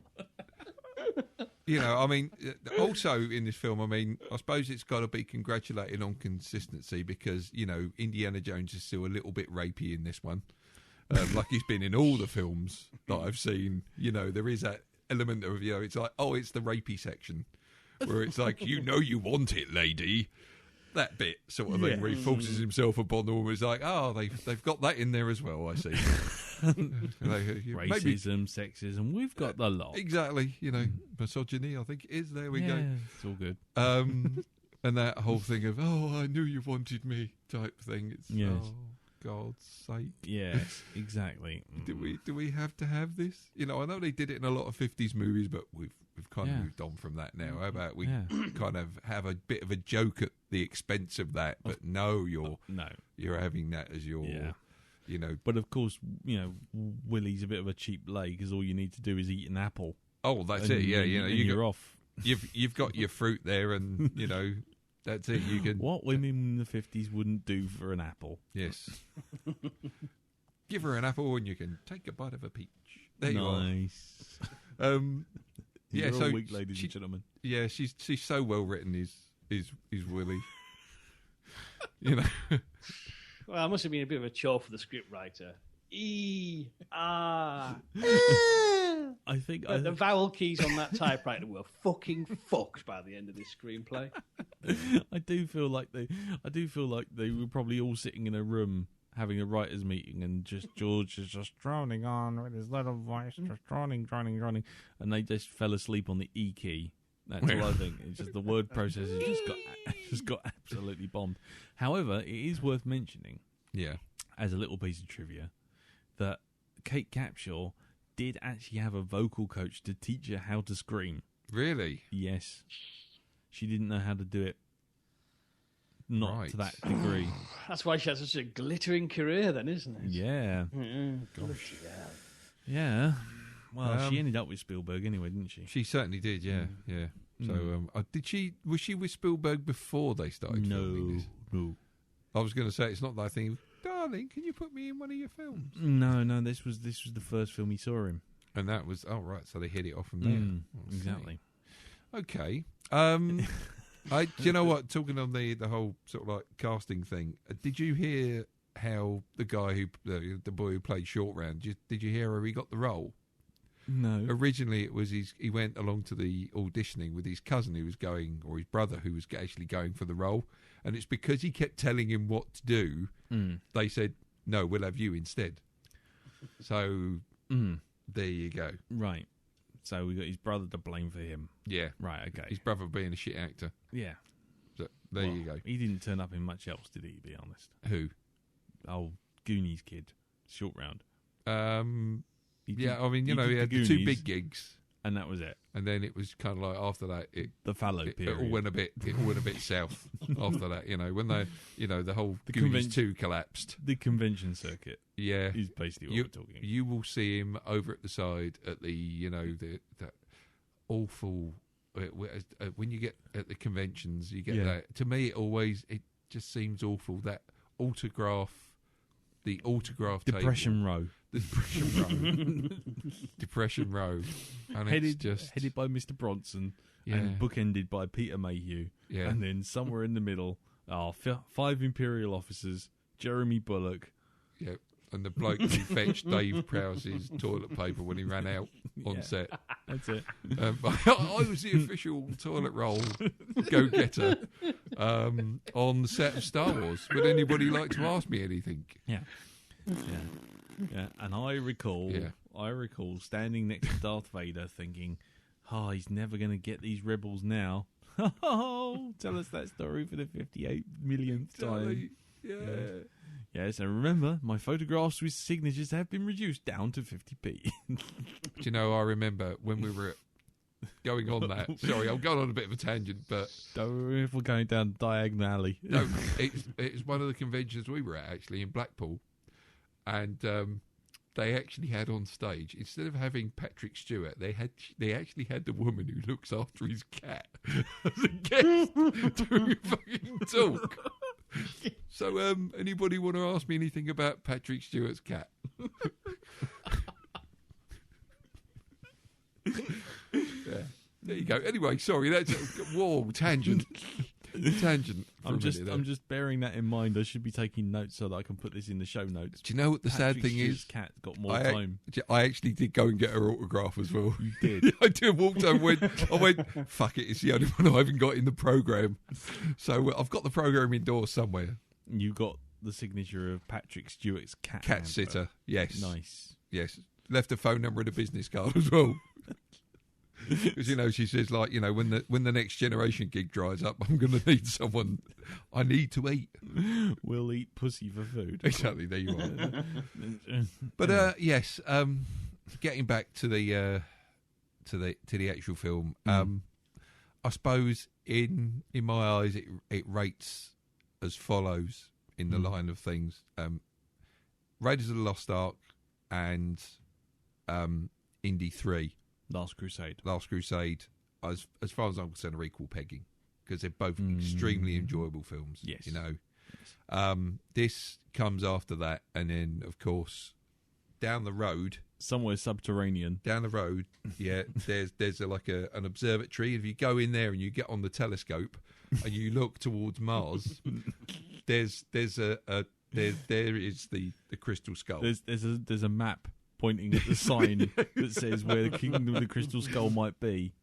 Also in this film, I suppose it's got to be congratulated on consistency because, Indiana Jones is still a little bit rapey in this one. Like he's been in all the films that I've seen. There is that element of, it's like, oh, it's the rapey section. Where it's like, you want it, lady. That bit sort of thing where he forces himself upon the woman. It's like, oh, they've got that in there as well, I see. Racism, sexism, we've got the lot. Exactly, misogyny, I think it is. There we go. It's all good. And that whole thing of, oh, I knew you wanted me type thing. It's, Yes. oh, God's sake. Yes, exactly. Do we have to have this? I know they did it in a lot of 50s movies, but we've kind of moved on from that now. How about we kind of have a bit of a joke at the expense of that, but you're having that as your... But of course, Willie's a bit of a cheap lay because all you need to do is eat an apple. Oh, that's it. Yeah, you're off. You've got your fruit there, and that's it. You can What women in the 50s wouldn't do for an apple? Yes. Give her an apple, and you can take a bite of a peach. There Nice. you are. You're so all weak, ladies and gentlemen. Yeah, she's so well written. Is Willie? Well, I must have been a bit of a chore for the script writer. I think The vowel keys on that typewriter were fucking fucked by the end of this screenplay. I do feel like they were probably all sitting in a room having a writers' meeting, and just George is just droning on with his little voice, just droning, and they just fell asleep on the E key. That's all I think. It's just the word processor just got absolutely bombed. However, it is worth mentioning, as a little piece of trivia, that Kate Capshaw did actually have a vocal coach to teach her how to scream. Really? Yes. She didn't know how to do it. Not Right. to that degree. That's why she has such a glittering career, then, isn't it? Yeah. Bloody hell. Yeah. Well, she ended up with Spielberg anyway, didn't she? She certainly did. Yeah. So, was she with Spielberg before they started filming this? No. I was going to say it's not that thing. Darling, can you put me in one of your films? No. This was the first film he saw him. And that was right. So they hit it off from there. I see. Exactly. Okay. Do you know what? Talking on the whole sort of like casting thing, did you hear how the guy the boy who played Short Round? Did you hear how he got the role? No. Originally, it was he went along to the auditioning with his cousin who was going, or his brother who was actually going for the role, and it's because he kept telling him what to do. They said, "No, we'll have you instead." So there you go. Right. So we got his brother to blame for him. Yeah, Right. Okay. his brother being a shit actor. Yeah. So there you go. He didn't turn up in much else, did he? To be honest. Who? Oh, Goonies kid, short round. He Yeah, did- I mean, you know, did he had the two Goonies, big gigs, and that was it. and then it was kind of like after that, The fallow it period. all went a bit south after that. You know, when the whole The Goonies 2 collapsed. The convention circuit Yeah, is basically what you, we're talking. you will see him over at the side at the that awful when you get at the conventions, you get that. To me, it just seems awful, that the autograph Depression table. Row, The Depression Row, and it's just headed by Mr. Bronson Yeah. and bookended by Peter Mayhew, Yeah. and then somewhere in the middle are 5 Imperial officers, Jeremy Bullock. yeah, and the bloke who fetched Dave Prowse's toilet paper when he ran out on Yeah. set. That's it. I was the official toilet roll go-getter on the set of Star Wars. Would anybody like to ask me anything? Yeah. And I recall standing next to Darth Vader thinking, oh, he's never going to get these rebels now. Oh, tell us that story for the 58 millionth time. Yeah. Yes, and remember, my photographs with signatures have been reduced down to 50p. Do you know, I remember when we were going on that. Sorry, I'm going on a bit of a tangent, but Don't worry if we're going down Diagon Alley. no, it's one of the conventions we were at, actually, in Blackpool. And they actually had on stage, instead of having Patrick Stewart, they actually had the woman who looks after his cat as a guest doing a fucking talk. So, anybody want to ask me anything about Patrick Stewart's cat? Yeah, there you go. Anyway, sorry, that's whoa, tangent. I'm just bearing that in mind. I should be taking notes so that I can put this in the show notes. Do you know what the sad thing Stewart's is? cat got more time. I actually did go and get her autograph as well. You did. I did. Walked over. I went. Fuck it. It's the only one I haven't got in the program. So I've got the program indoors somewhere. You got the signature of Patrick Stewart's cat. Cat hamper. sitter. Yes. Nice. Yes. Left a phone number and a business card as well. Because she says, like, when the next generation gig dries up, I'm going to need someone. I need to eat. We'll eat pussy for food. Exactly. There you are. But yes, getting back to the actual film, I suppose in my eyes it rates as follows in the line of things: Raiders of the Lost Ark and Indy 3. Last Crusade. As far as I'm concerned, are equal pegging, because they're both extremely enjoyable films. Yes. This comes after that, and then of course down the road, Somewhere subterranean. yeah, there's an observatory. If you go in there and you get on the telescope and you look towards Mars, there is the crystal skull. There's a map pointing at the sign that says where the Kingdom of the Crystal Skull might be,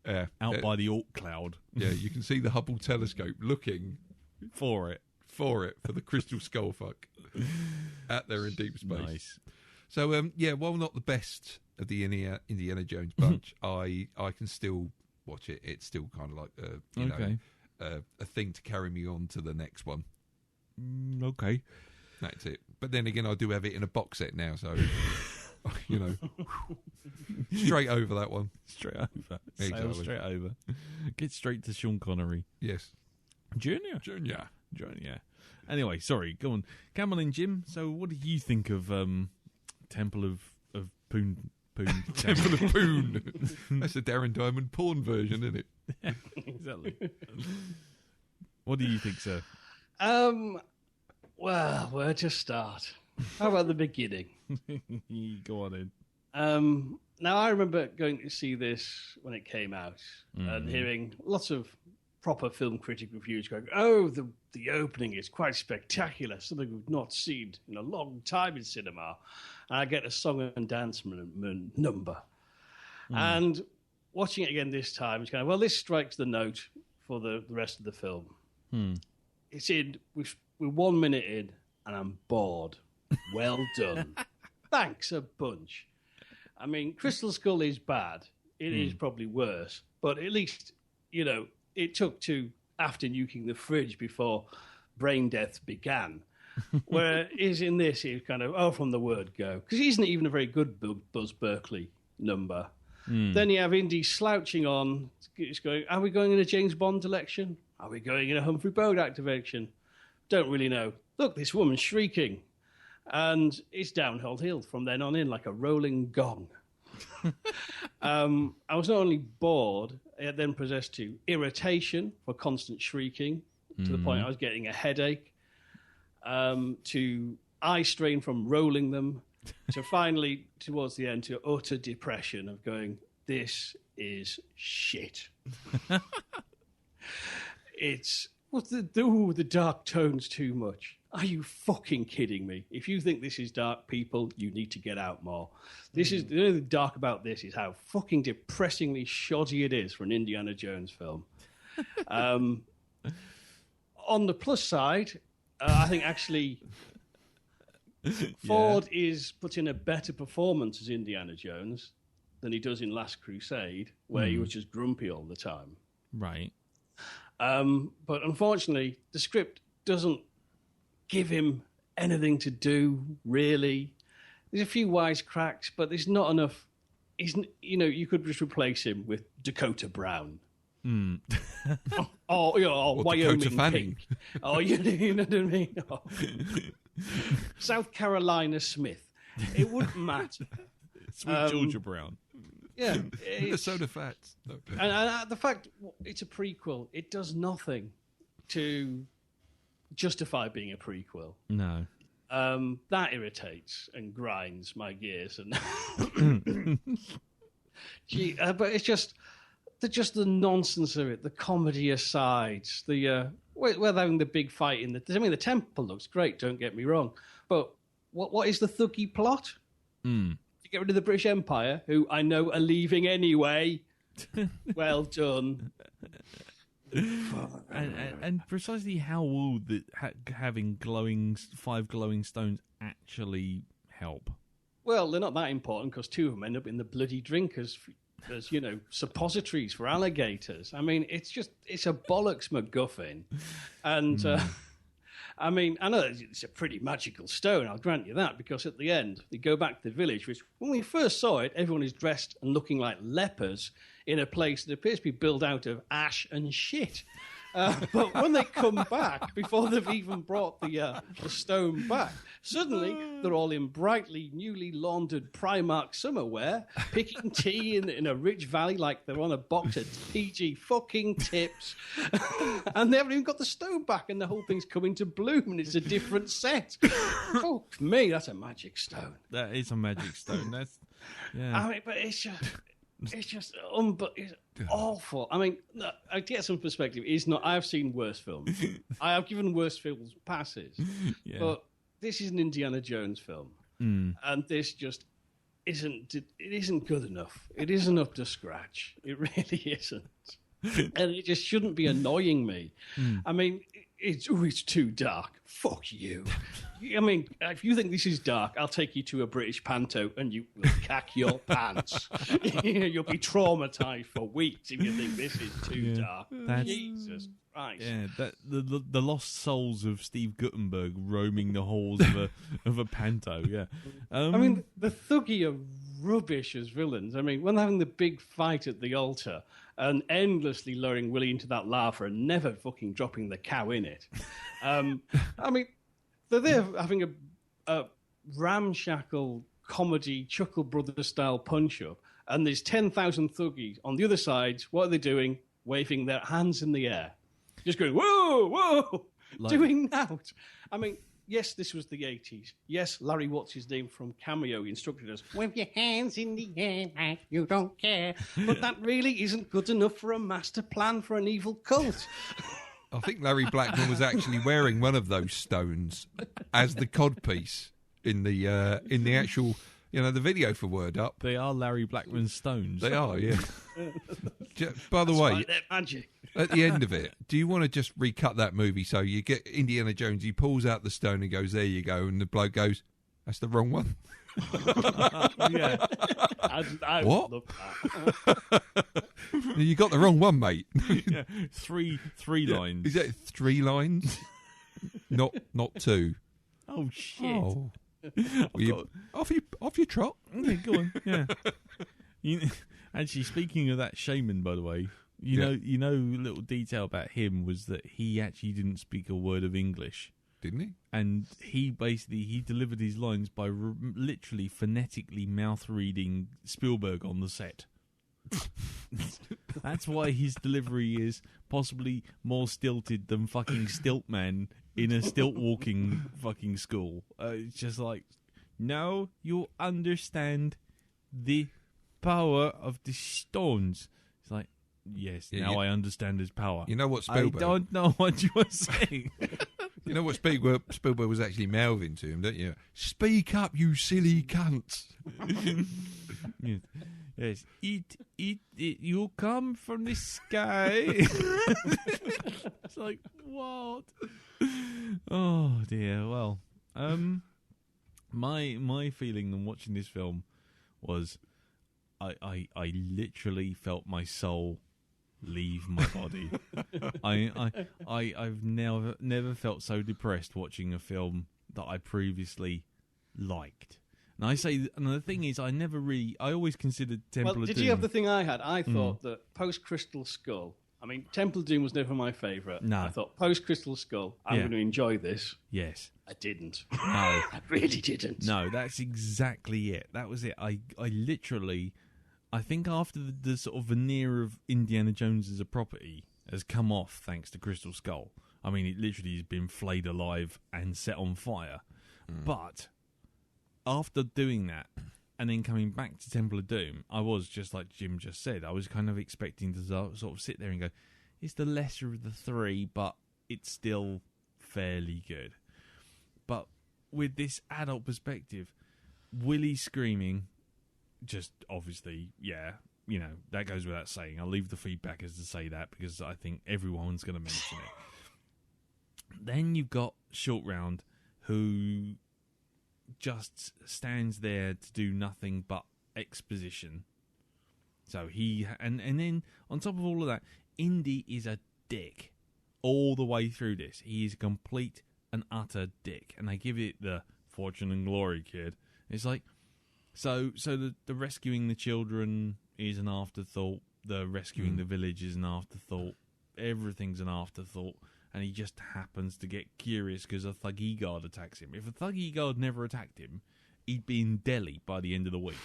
out by the Oort cloud. Yeah, you can see the Hubble telescope looking For for the crystal skull fuck out there in deep space. Nice. So while not the best of the Indiana Jones bunch, I can still watch it. It's still kind of like a thing to carry me on to the next one. Okay. That's it. But then again, I do have it in a box set now, so straight over that one. Straight over. Sail Exactly. straight over. Get straight to Sean Connery. Yes, Junior. Junior. Anyway, sorry. Go on. Come on in, Jim. So what do you think of Temple of Poon? Temple of Poon. That's the Darren Diamond porn version, isn't it? Exactly. What do you think, sir? Well, where to start? How about the beginning? Go on in. Now, I remember going to see this when it came out and hearing lots of proper film critic reviews going, oh, the opening is quite spectacular, something we've not seen in a long time in cinema. And I get a song and dance number. And watching it again this time, it's kind of, well, this strikes the note for the rest of the film. It's in, we're 1 minute in, and I'm bored. Well done. Thanks a bunch. I mean, Crystal Skull is bad. It is probably worse. But at least, it took to after nuking the fridge before brain death began. Where is in this, he's kind of, from the word go. Because he isn't even a very good Buzz Berkeley number. Then you have Indy slouching on. It's going, are we going in a James Bond direction? Are we going in a Humphrey Bogart direction? Don't really know. Look, this woman's shrieking. And it's downhill from then on in like a rolling gong. I was not only bored, I then possessed to irritation for constant shrieking to the point I was getting a headache, to eye strain from rolling them, to finally, towards the end, to utter depression of going, this is shit. It's, the dark tone's too much. Are you fucking kidding me? If you think this is dark, people, you need to get out more. This is the only dark about this is how fucking depressingly shoddy it is for an Indiana Jones film. On the plus side, I think actually Ford is putting a better performance as Indiana Jones than he does in Last Crusade, where he was just grumpy all the time. Right. But unfortunately, the script doesn't give him anything to do, really. There's a few wisecracks, but there's not enough. You could just replace him with Dakota Brown. or Wyoming Dakota Fanning. Pink. You know what I mean? South Carolina Smith. It wouldn't matter. Sweet Georgia Brown. Yeah. Minnesota Fats. No. And the fact it's a prequel, it does nothing to justify being a prequel. No. That irritates and grinds my gears. And but it's just the nonsense of it, the comedy aside, we're having the big fight in the. I mean, the temple looks great. Don't get me wrong, but what is the thuggy plot? To get rid of the British Empire, who I know are leaving anyway. Well done. And precisely how will having 5 glowing stones actually help? Well, they're not that important because 2 of them end up in the bloody drink as suppositories for alligators. I mean, it's a bollocks MacGuffin. And, I mean, I know it's a pretty magical stone, I'll grant you that, because at the end, they go back to the village, which when we first saw it, everyone is dressed and looking like lepers in a place that appears to be built out of ash and shit. But when they come back, before they've even brought the stone back, suddenly they're all in brightly, newly laundered Primark summer wear, picking tea in a rich valley like they're on a box of PG fucking tips. And they haven't even got the stone back, and the whole thing's coming to bloom, and it's a different set. Fuck me, that's a magic stone. That is a magic stone. That's, yeah. I mean, but it's just it's awful. I mean, I get some perspective. It's not. I have seen worse films. I have given worse films passes. Yeah. But this is an Indiana Jones film, and this just isn't. It isn't good enough. It isn't up to scratch. It really isn't, and it just shouldn't be annoying me. I mean, it's too dark. Fuck you. I mean, if you think this is dark, I'll take you to a British panto and you will cack your pants. You'll be traumatised for weeks if you think this is too dark. Jesus Christ. Yeah, the lost souls of Steve Guttenberg roaming the halls of a panto, yeah. I mean, the Thuggy are rubbish as villains. I mean, when they're having the big fight at the altar and endlessly lowering Willie into that lava and never fucking dropping the cow in it. I mean, they're there having a ramshackle comedy Chuckle Brothers style punch up, and there's 10,000 thuggies on the other side. What are they doing? Waving their hands in the air, just going whoa, whoa, doing that. I mean, yes, this was the 80s. Yes, Larry What's his name from Cameo instructed us, wave your hands in the air like you don't care. But that really isn't good enough for a master plan for an evil cult. I think Larry Blackman was actually wearing one of those stones as the codpiece in the actual, the video for Word Up. They are Larry Blackman's stones. They are, yeah. By the way, they're magic. At the end of it, do you want to just recut that movie so you get Indiana Jones, he pulls out the stone and goes, there you go, and the bloke goes, that's the wrong one? Yeah. I what? love that. You got the wrong one, mate. Yeah, three lines. Is that 3 lines? Not 2. Oh shit! Oh, off you trot. Yeah, go on. Yeah. Actually, speaking of that shaman, by the way, you know, a little detail about him was that he actually didn't speak a word of English, Didn't he? and he delivered his lines by literally phonetically mouth reading Spielberg on the set. That's why his delivery is possibly more stilted than fucking Stiltman in a stilt walking fucking school. It's just like, now you understand the power of the stones. It's like, yes, now I understand his power. You know what Spielberg? I don't know what you were saying. You know what Spielberg was actually mouthing to him, don't you? Speak up, you silly cunts. Yes, eat, you come from the sky. It's like, what? Oh dear. Well, my feeling on watching this film was, I literally felt my soul leave my body. I've never felt so depressed watching a film that I previously liked. And I say, and the thing is, I always considered Temple of Doom. Did you have the thing I had? I thought that post Crystal Skull. I mean, Temple of Doom was never my favourite. No. I thought post Crystal Skull, I'm going to enjoy this. Yes. I didn't. No. I really didn't. No, that's exactly it. That was it. I literally, I think after the sort of veneer of Indiana Jones as a property has come off thanks to Crystal Skull. I mean, it literally has been flayed alive and set on fire. But after doing that and then coming back to Temple of Doom, I was just like Jim just said. I was kind of expecting to sort of sit there and go, it's the lesser of the three, but it's still fairly good. But with this adult perspective, Willie screaming, just obviously, yeah, you know, that goes without saying. I'll leave the feedbackers to say that because I think everyone's going to mention it. Then you've got Short Round, who just stands there to do nothing but exposition. So and then on top of all of that, Indy is a dick all the way through this. He is a complete and utter dick, and they give it the fortune and glory kid. It's like, so the rescuing the children is an afterthought. The rescuing the village is an afterthought. Everything's an afterthought. And he just happens to get curious because a Thuggee guard attacks him. If a Thuggee guard never attacked him, he'd be in Delhi by the end of the week.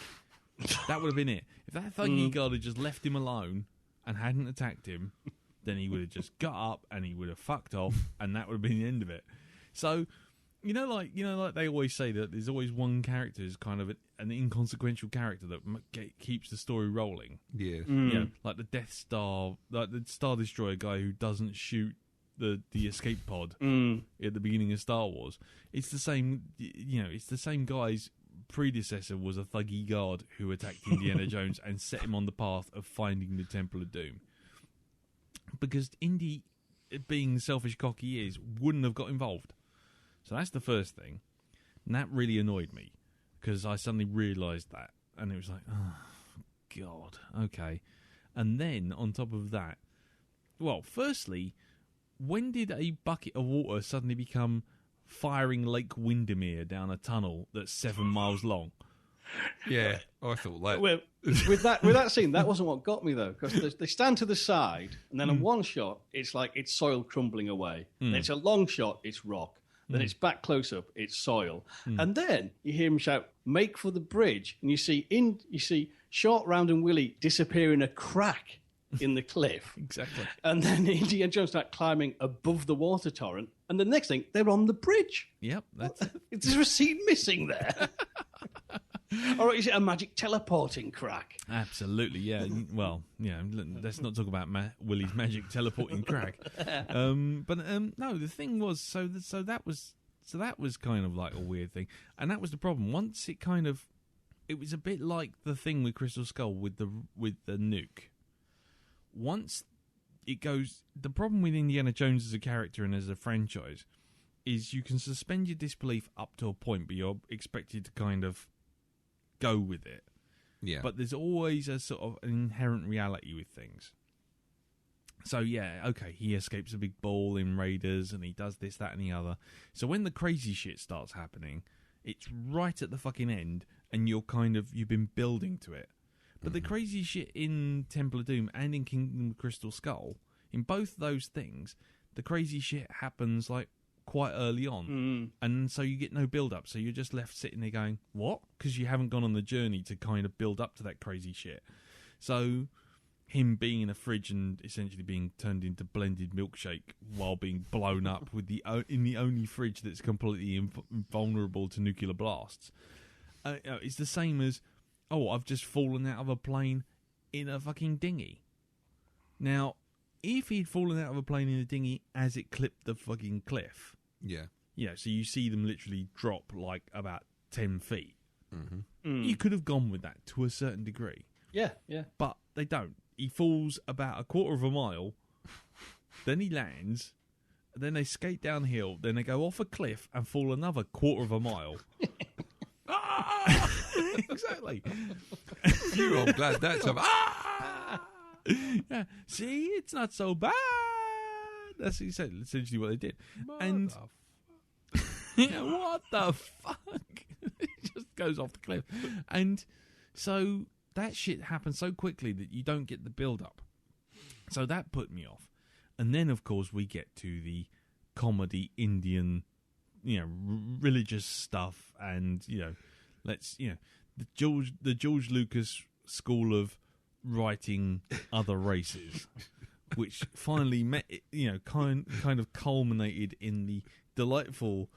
That would have been it. If that Thuggee guard had just left him alone and hadn't attacked him, then he would have just got up and he would have fucked off, and that would have been the end of it. So, you know, like they always say that there's always one character who's kind of an inconsequential character that keeps the story rolling. Yeah. You know, like the Death Star, like the Star Destroyer guy who doesn't shoot the escape pod at the beginning of Star Wars. It's the same, you know, it's the same guy's predecessor was a Thuggee guard who attacked Indiana Jones and set him on the path of finding the Temple of Doom. Because Indy, being the selfish cock he is, wouldn't have got involved. So that's the first thing. And that really annoyed me because I suddenly realised that. And it was like, oh, God, okay. And then, on top of that, well, firstly, when did a bucket of water suddenly become firing Lake Windermere down a tunnel that's 7 miles long? Yeah, I thought that. Well, with that scene, that wasn't what got me though, because they stand to the side, and then in one shot, it's like it's soil crumbling away. Then it's a long shot, it's rock. Then it's back close up, it's soil, and then you hear him shout, "Make for the bridge!" And you see Short Round and Willie disappear in a crack in the cliff. Exactly. And then Indiana Jones start climbing above the water torrent, and the next thing they're on the bridge. Yep, that's it. Is there a scene missing there? Or is it a magic teleporting crack? Absolutely, yeah. Well, yeah. Let's not talk about Willie's magic teleporting crack. But no, the thing was, so that was kind of like a weird thing, and that was the problem. Once it was a bit like the thing with Crystal Skull with the nuke. Once it goes, the problem with Indiana Jones as a character and as a franchise is you can suspend your disbelief up to a point, but you're expected to kind of go with it. Yeah. But there's always a sort of an inherent reality with things. So, yeah, okay, he escapes a big ball in Raiders, and he does this, that, and the other. So when the crazy shit starts happening, it's right at the fucking end, and you've been building to it. But the crazy shit in Temple of Doom and in Kingdom of Crystal Skull, in both those things, the crazy shit happens, like, quite early on. And so you get no build-up, so you're just left sitting there going, what? Because you haven't gone on the journey to kind of build up to that crazy shit. So him being in a fridge and essentially being turned into blended milkshake while being blown up in the only fridge that's completely invulnerable to nuclear blasts, it's the same as, I've just fallen out of a plane in a fucking dinghy. Now, if he'd fallen out of a plane in a dinghy as it clipped the fucking cliff, so you see them literally drop like about 10 feet, you could have gone with that to a certain degree. Yeah. But they don't. He falls about a quarter of a mile, then he lands, then they skate downhill, then they go off a cliff and fall another quarter of a mile. Exactly. I'm glad that's Yeah. See, it's not so bad. That's essentially what they did. And what the fuck? It just goes off the cliff. And so that shit happens so quickly that you don't get the build-up. So that put me off. And then, of course, we get to the comedy Indian, religious stuff, and the George Lucas school of writing other races, which finally kind of culminated in the delightful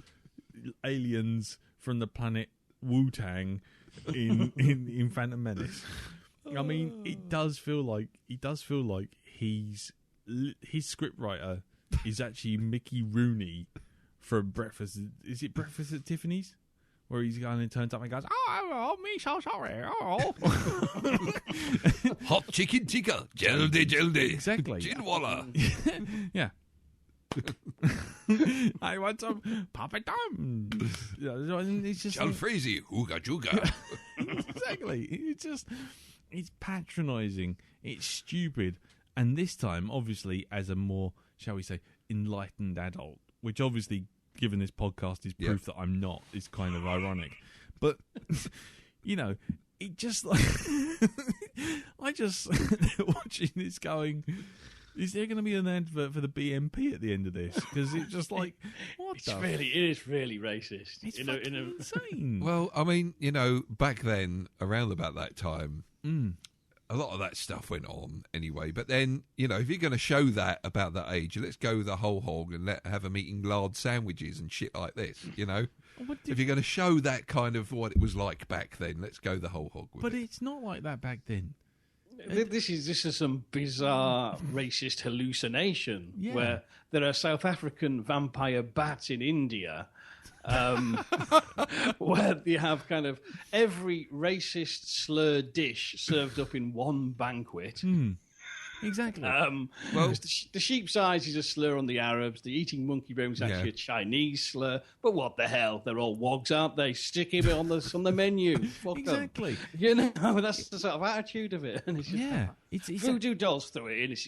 aliens from the planet Wu-Tang in Phantom Menace. I mean, it does feel like his scriptwriter is actually Mickey Rooney from Breakfast. Is it Breakfast at Tiffany's? Where he's going and turns up and goes, "Oh, me so sorry. Oh." hot chicken tikka, jaldi. Exactly. Chilwalla. Yeah. I want some Papa Dum. It's just Jalfrezi, hooga juga. Exactly. It's patronising. It's stupid. And this time, obviously, as a more, shall we say, enlightened adult, which obviously, given this podcast, is proof that I'm not, is kind of ironic. But, it just like, I just watching this going, is there going to be an advert for the BMP at the end of this? Because it's just like, it is really racist. It's insane. Well, I mean, back then, around about that time, a lot of that stuff went on anyway. But then, if you're going to show that about that age, let's go the whole hog and have them eating lard sandwiches and shit like this, If you're going to show that kind of what it was like back then, let's go the whole hog with But it. it's not like that back then. This is some bizarre racist hallucination where there are South African vampire bats in India, where you have kind of every racist slur dish served up in one banquet. Exactly. Well, the sheep's eyes is a slur on the Arabs. The eating monkey brain is actually a Chinese slur. But what the hell? They're all wogs, aren't they? Stick him on the menu. Fuck Exactly. them. That's the sort of attitude of it. And it's just, it's voodoo dolls throw it in. It's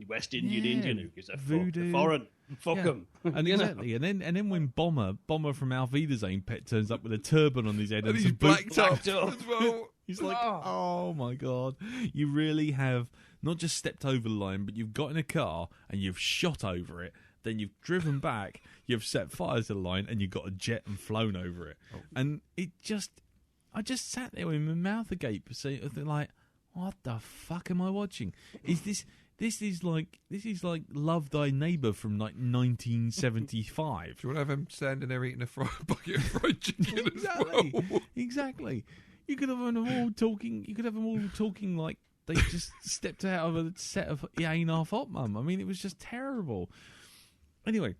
West Indian Indian who gives a voodoo. They're foreign. Fuck them. And exactly. And then when Bomber from Auf Wiedersehen Pet turns up with a turban on his head and he's some blacked up up. as well. He's like, oh my God, you really have not just stepped over the line, but you've got in a car and you've shot over it, then you've driven back, you've set fires to the line, and you've got a jet and flown over it. And I just sat there with my mouth agape, like, what the fuck am I watching? This is like Love Thy Neighbour from like 1975. Do you want to have him standing there eating a bucket of fried chicken as well? Exactly. You could have them all talking. You could have them all talking like they just stepped out of a set of Ain't Half Hot Mum. I mean, it was just terrible. Anyway,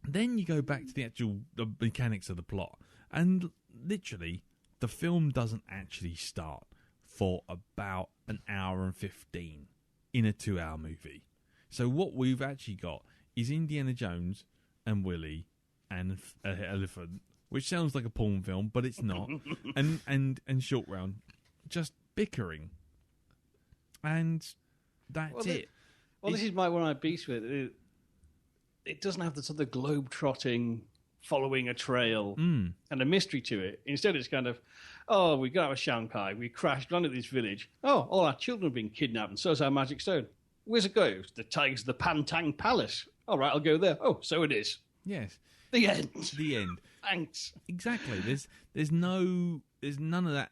then you go back to the mechanics of the plot, and literally, the film doesn't actually start for about an hour and 15 in a 2-hour movie. So what we've actually got is Indiana Jones and Willie and an elephant, which sounds like a porn film, but it's not. and Short Round just bickering, and that's it. Well, this is one of my beefs with it. It doesn't have the sort of globe-trotting, following a trail and a mystery to it. Instead, it's kind of, oh, we got out of Shanghai, we crashed, landed at this village. Oh, all our children have been kidnapped, and so's our magic stone. Where's it go? The Tigers of the Pantang Palace. All right, I'll go there. Oh, so it is. Yes. The end. The end. Thanks. Exactly. There's none of that.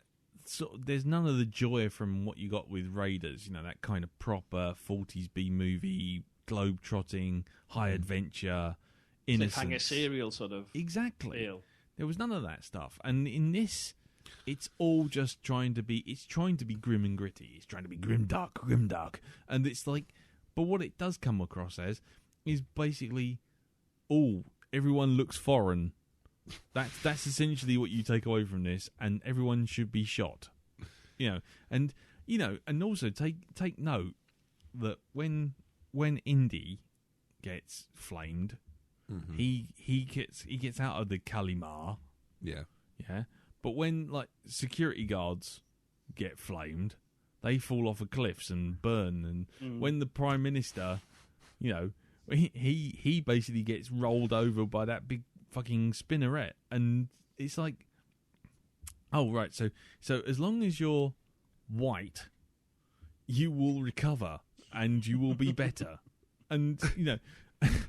There's none of the joy from what you got with Raiders. You know, that kind of proper 40s B movie, globe-trotting, high adventure, innocence. Cliffhanger serial sort of. Exactly. Feel. There was none of that stuff. And in this, it's all just trying to be grim and gritty. It's trying to be grim dark. And it's like, but what it does come across as is basically, everyone looks foreign. That's essentially what you take away from this, and everyone should be shot. And also take note that when Indy gets flamed, he gets out of the Kalimar. Yeah. Yeah. But when like security guards get flamed, they fall off of cliffs and burn. And when the Prime Minister, he basically gets rolled over by that big fucking spinneret, and it's like, oh right, so as long as you're white, you will recover and you will be better. And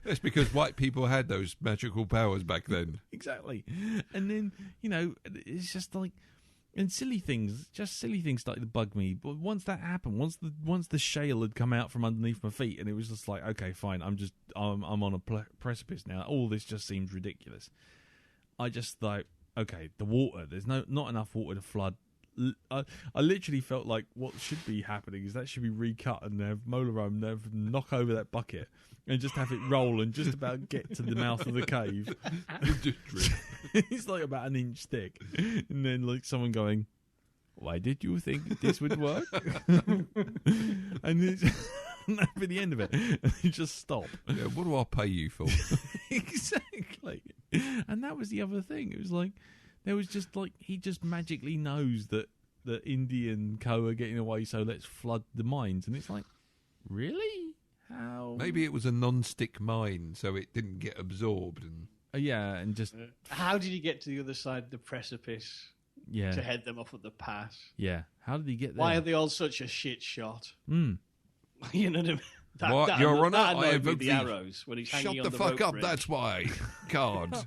That's because white people had those magical powers back then. Exactly. And then it's just like, and silly things started to bug me. But once that happened, once the shale had come out from underneath my feet, and it was just like, okay, fine, I'm on a precipice now. All this just seems ridiculous. I just thought, okay, the water. There's not enough water to flood. I literally felt like what should be happening is that should be recut and have Molarome knock over that bucket and just have it roll and just about get to the mouth of the cave. It's like about an inch thick, and then like someone going, "Why did you think this would work?" And that'd be the end of it. And you just stop. Yeah, what do I pay you for? Exactly. And that was the other thing. It was like, there was just like, he just magically knows that Indy and Co are getting away, so let's flood the mines. And it's like, really? How? Maybe it was a non-stick mine, so it didn't get absorbed. And yeah, and just... How did he get to the other side of the precipice to head them off at the pass? Yeah. How did he get there? Why are they all such a shit shot? Mm. You know what I mean? What, Your Honour? I have the arrows when he's hanging Shut on the the fuck rope up, bridge. that's why. God.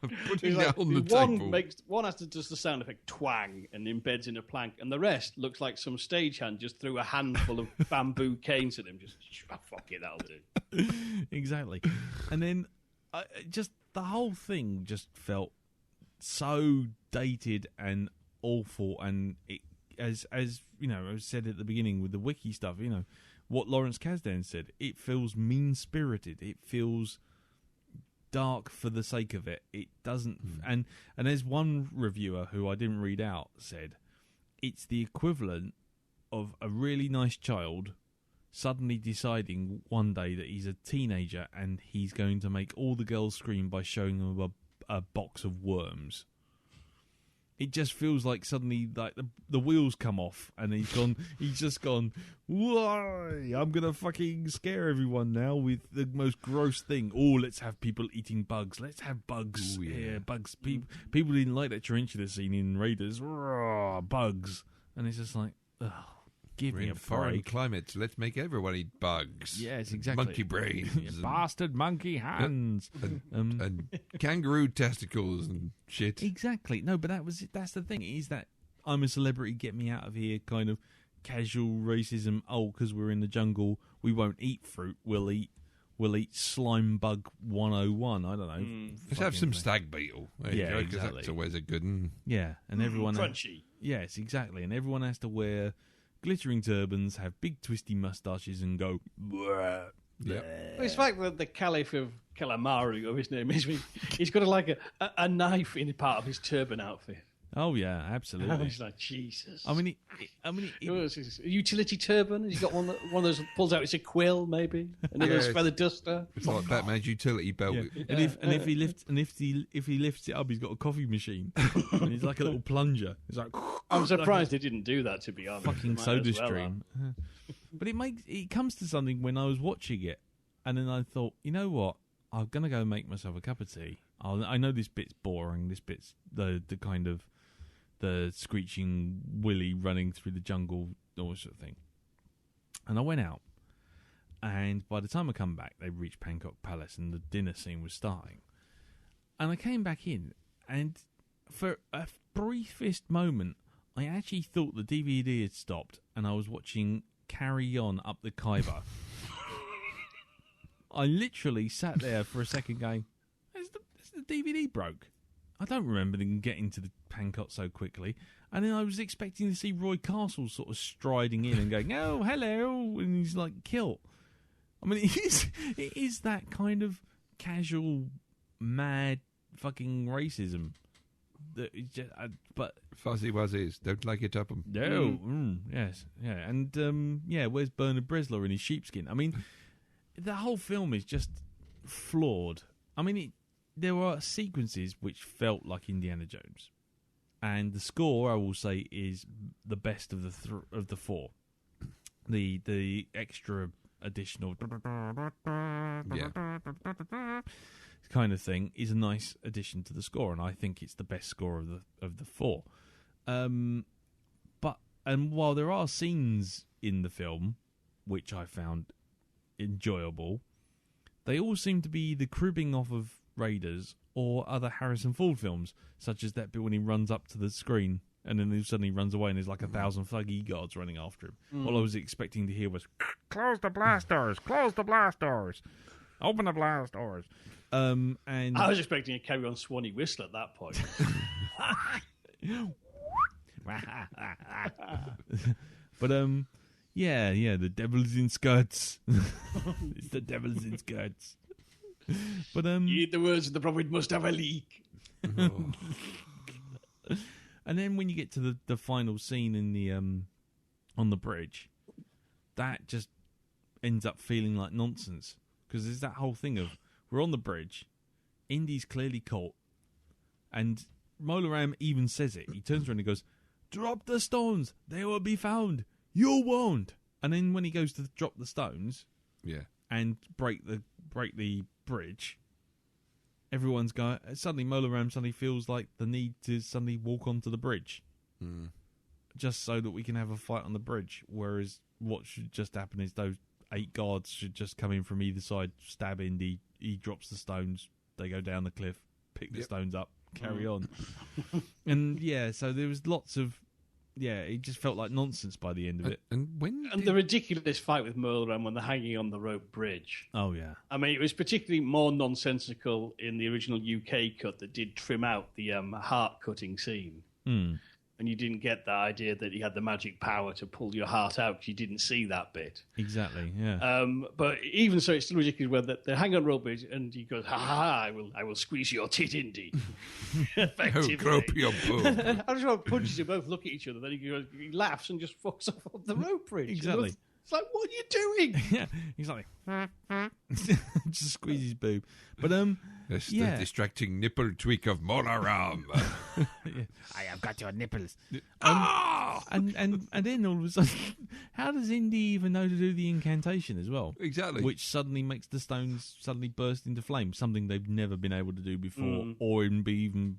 I'm putting It's down like, the table. one has to just the sound effect twang and embeds in a plank, and the rest looks like some stagehand just threw a handful of bamboo canes at him. Just fuck it, that'll do. Exactly. And then just the whole thing just felt so dated and awful, and it, as I said at the beginning with the wiki stuff, what Lawrence Kasdan said, it feels mean-spirited. It feels dark for the sake of it. It doesn't... And as one reviewer, who I didn't read out, said, it's the equivalent of a really nice child suddenly deciding one day that he's a teenager and he's going to make all the girls scream by showing them a box of worms. It just feels like suddenly like the wheels come off and he's just gone, why? I'm going to fucking scare everyone now with the most gross thing. Oh, let's have people eating bugs. Let's have bugs. Ooh, yeah. Bugs. People didn't like that tarantula scene in Raiders. Bugs. And it's just like, ugh. Give We're me in a foreign break. climates. Let's make everyone eat bugs. Yes, exactly. Monkey brains. You bastard monkey hands. And kangaroo testicles and shit. Exactly. No, but that's the thing, is that I'm a celebrity, get me out of here kind of casual racism. Oh, because we're in the jungle, we won't eat fruit. We'll eat slime bug 101. I don't know. Let's have some stag beetle. There you go, 'cause exactly. that's always a good one. Yeah, and everyone... Crunchy. Yes, exactly. And everyone has to wear glittering turbans, have big twisty moustaches, and go... Bleh, Yep. Well, it's like the Caliph of Calamari, or his name is. He's got a knife in part of his turban outfit. Oh, yeah, absolutely. He's like, Jesus. I mean, A utility turban? He's got one of those that pulls out. It's a quill, maybe. Another Yes. feather duster. It's like Batman's utility belt. yeah. And if he lifts it up, he's got a coffee machine, and he's like a little plunger. He's like, I'm surprised they didn't do that, to be honest. fucking They might soda as well stream. But it comes to something when I was watching it, and then I thought, you know what? I'm gonna go make myself a cup of tea. I know this bit's boring. This bit's the kind of the screeching willy running through the jungle, all that sort of thing. And I went out, and by the time I come back, they reached Bangkok Palace, and the dinner scene was starting. And I came back in, and for a briefest moment, I actually thought the DVD had stopped, and I was watching Carry On Up the Khyber. I literally sat there for a second going, "Is the DVD broke?" I don't remember them getting to the Bangkok so quickly. And then I was expecting to see Roy Castle sort of striding in and going, "Oh, hello," and he's like, "Kill." I mean, it is that kind of casual, mad fucking racism. That is just, but Fuzzy Wuzzies, don't like it up 'em. no, yes, yeah, and where's Bernard Breslau in his sheepskin? I mean, the whole film is just flawed. I mean, there were sequences which felt like Indiana Jones, and the score, I will say, is the best of the four. The extra additional kind of thing is a nice addition to the score, and I think it's the best score of the four. But while there are scenes in the film which I found enjoyable, they all seem to be either cribbing off of Raiders or other Harrison Ford films, such as that bit when he runs up to the screen and then he suddenly runs away and there's like 1,000 thuggy guards running after him. All I was expecting to hear was, "Close the blast doors! Close the blast doors! Open the blast doors!" And I was expecting a Carry On Swanee whistle at that point. But the devil's in skirts. It's the devil's in skirts. But Heed the words of the prophet must have a leak. And then when you get to the final scene in the on the bridge, that just ends up feeling like nonsense, because there's that whole thing of, we're on the bridge, Indy's clearly caught, and Mola Ram even says it. He turns around and goes, "Drop the stones, they will be found. You won't." And then when he goes to drop the stones, and break the bridge, everyone's going. Suddenly, Mola Ram suddenly feels like the need to suddenly walk onto the bridge, just so that we can have a fight on the bridge. Whereas what should just happen is those 8 guards should just come in from either side, stab Indy. He drops the stones. They go down the cliff, pick the stones up, carry on. And so there was lots of. It just felt like nonsense by the end of it. And the ridiculous fight with Merlin when they're hanging on the rope bridge. Oh, yeah. I mean, it was particularly more nonsensical in the original UK cut that did trim out the heart-cutting scene. And you didn't get the idea that he had the magic power to pull your heart out, because you didn't see that bit. Exactly, yeah. But even so, it's still ridiculous where they hang on rope bridge and he goes, "Ha, I will squeeze your tit, Indy." Effectively. grope your boob. I just want to punch them both, look at each other, then he laughs and just fucks off the rope bridge. Exactly. It's like, what are you doing? Yeah, he's like, just squeeze his boob. But That's the distracting nipple tweak of Mola Ram. I have got your nipples. And then all of a sudden, how does Indy even know to do the incantation as well? Exactly. Which suddenly makes the stones suddenly burst into flame, something they've never been able to do before, or even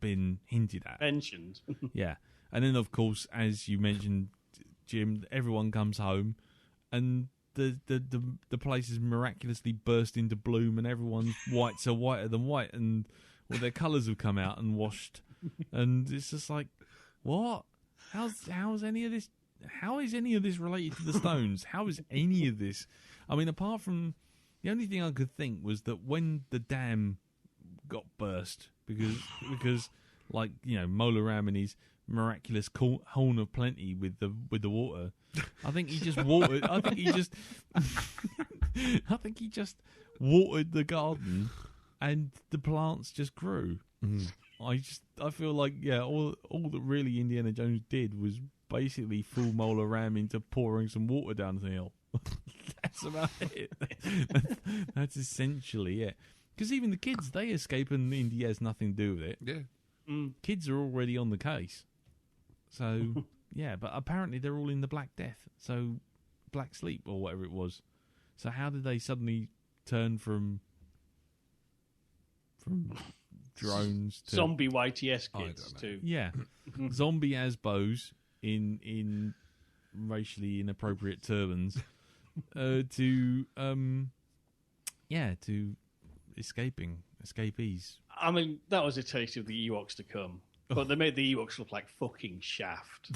been hinted at. Mentioned. Yeah. And then, of course, as you mentioned, Jim, everyone comes home, and the place is miraculously burst into bloom, and everyone's whites are whiter than white, and all their colours have come out and washed, and it's just like, what? How's any of this? How is any of this related to the stones? How is any of this? I mean, apart from the only thing I could think was that when the dam got burst, because like, you know, Mola Ram and his miraculous horn of plenty with the water. I think he just watered. I think he just watered the garden, and the plants just grew. I feel like all that really Indiana Jones did was basically fool Mola Ram into pouring some water down the hill. That's about it. That's essentially it. Because even the kids, they escape, and Indy has nothing to do with it. Yeah. Kids are already on the case. So, but apparently they're all in the Black Death. So, Black Sleep or whatever it was. So how did they suddenly turn from drones to zombie YTS kids too? Yeah, zombie asbos in racially inappropriate turbans to escapees. I mean, that was a taste of the Ewoks to come. But they made the Ewoks look like fucking Shaft.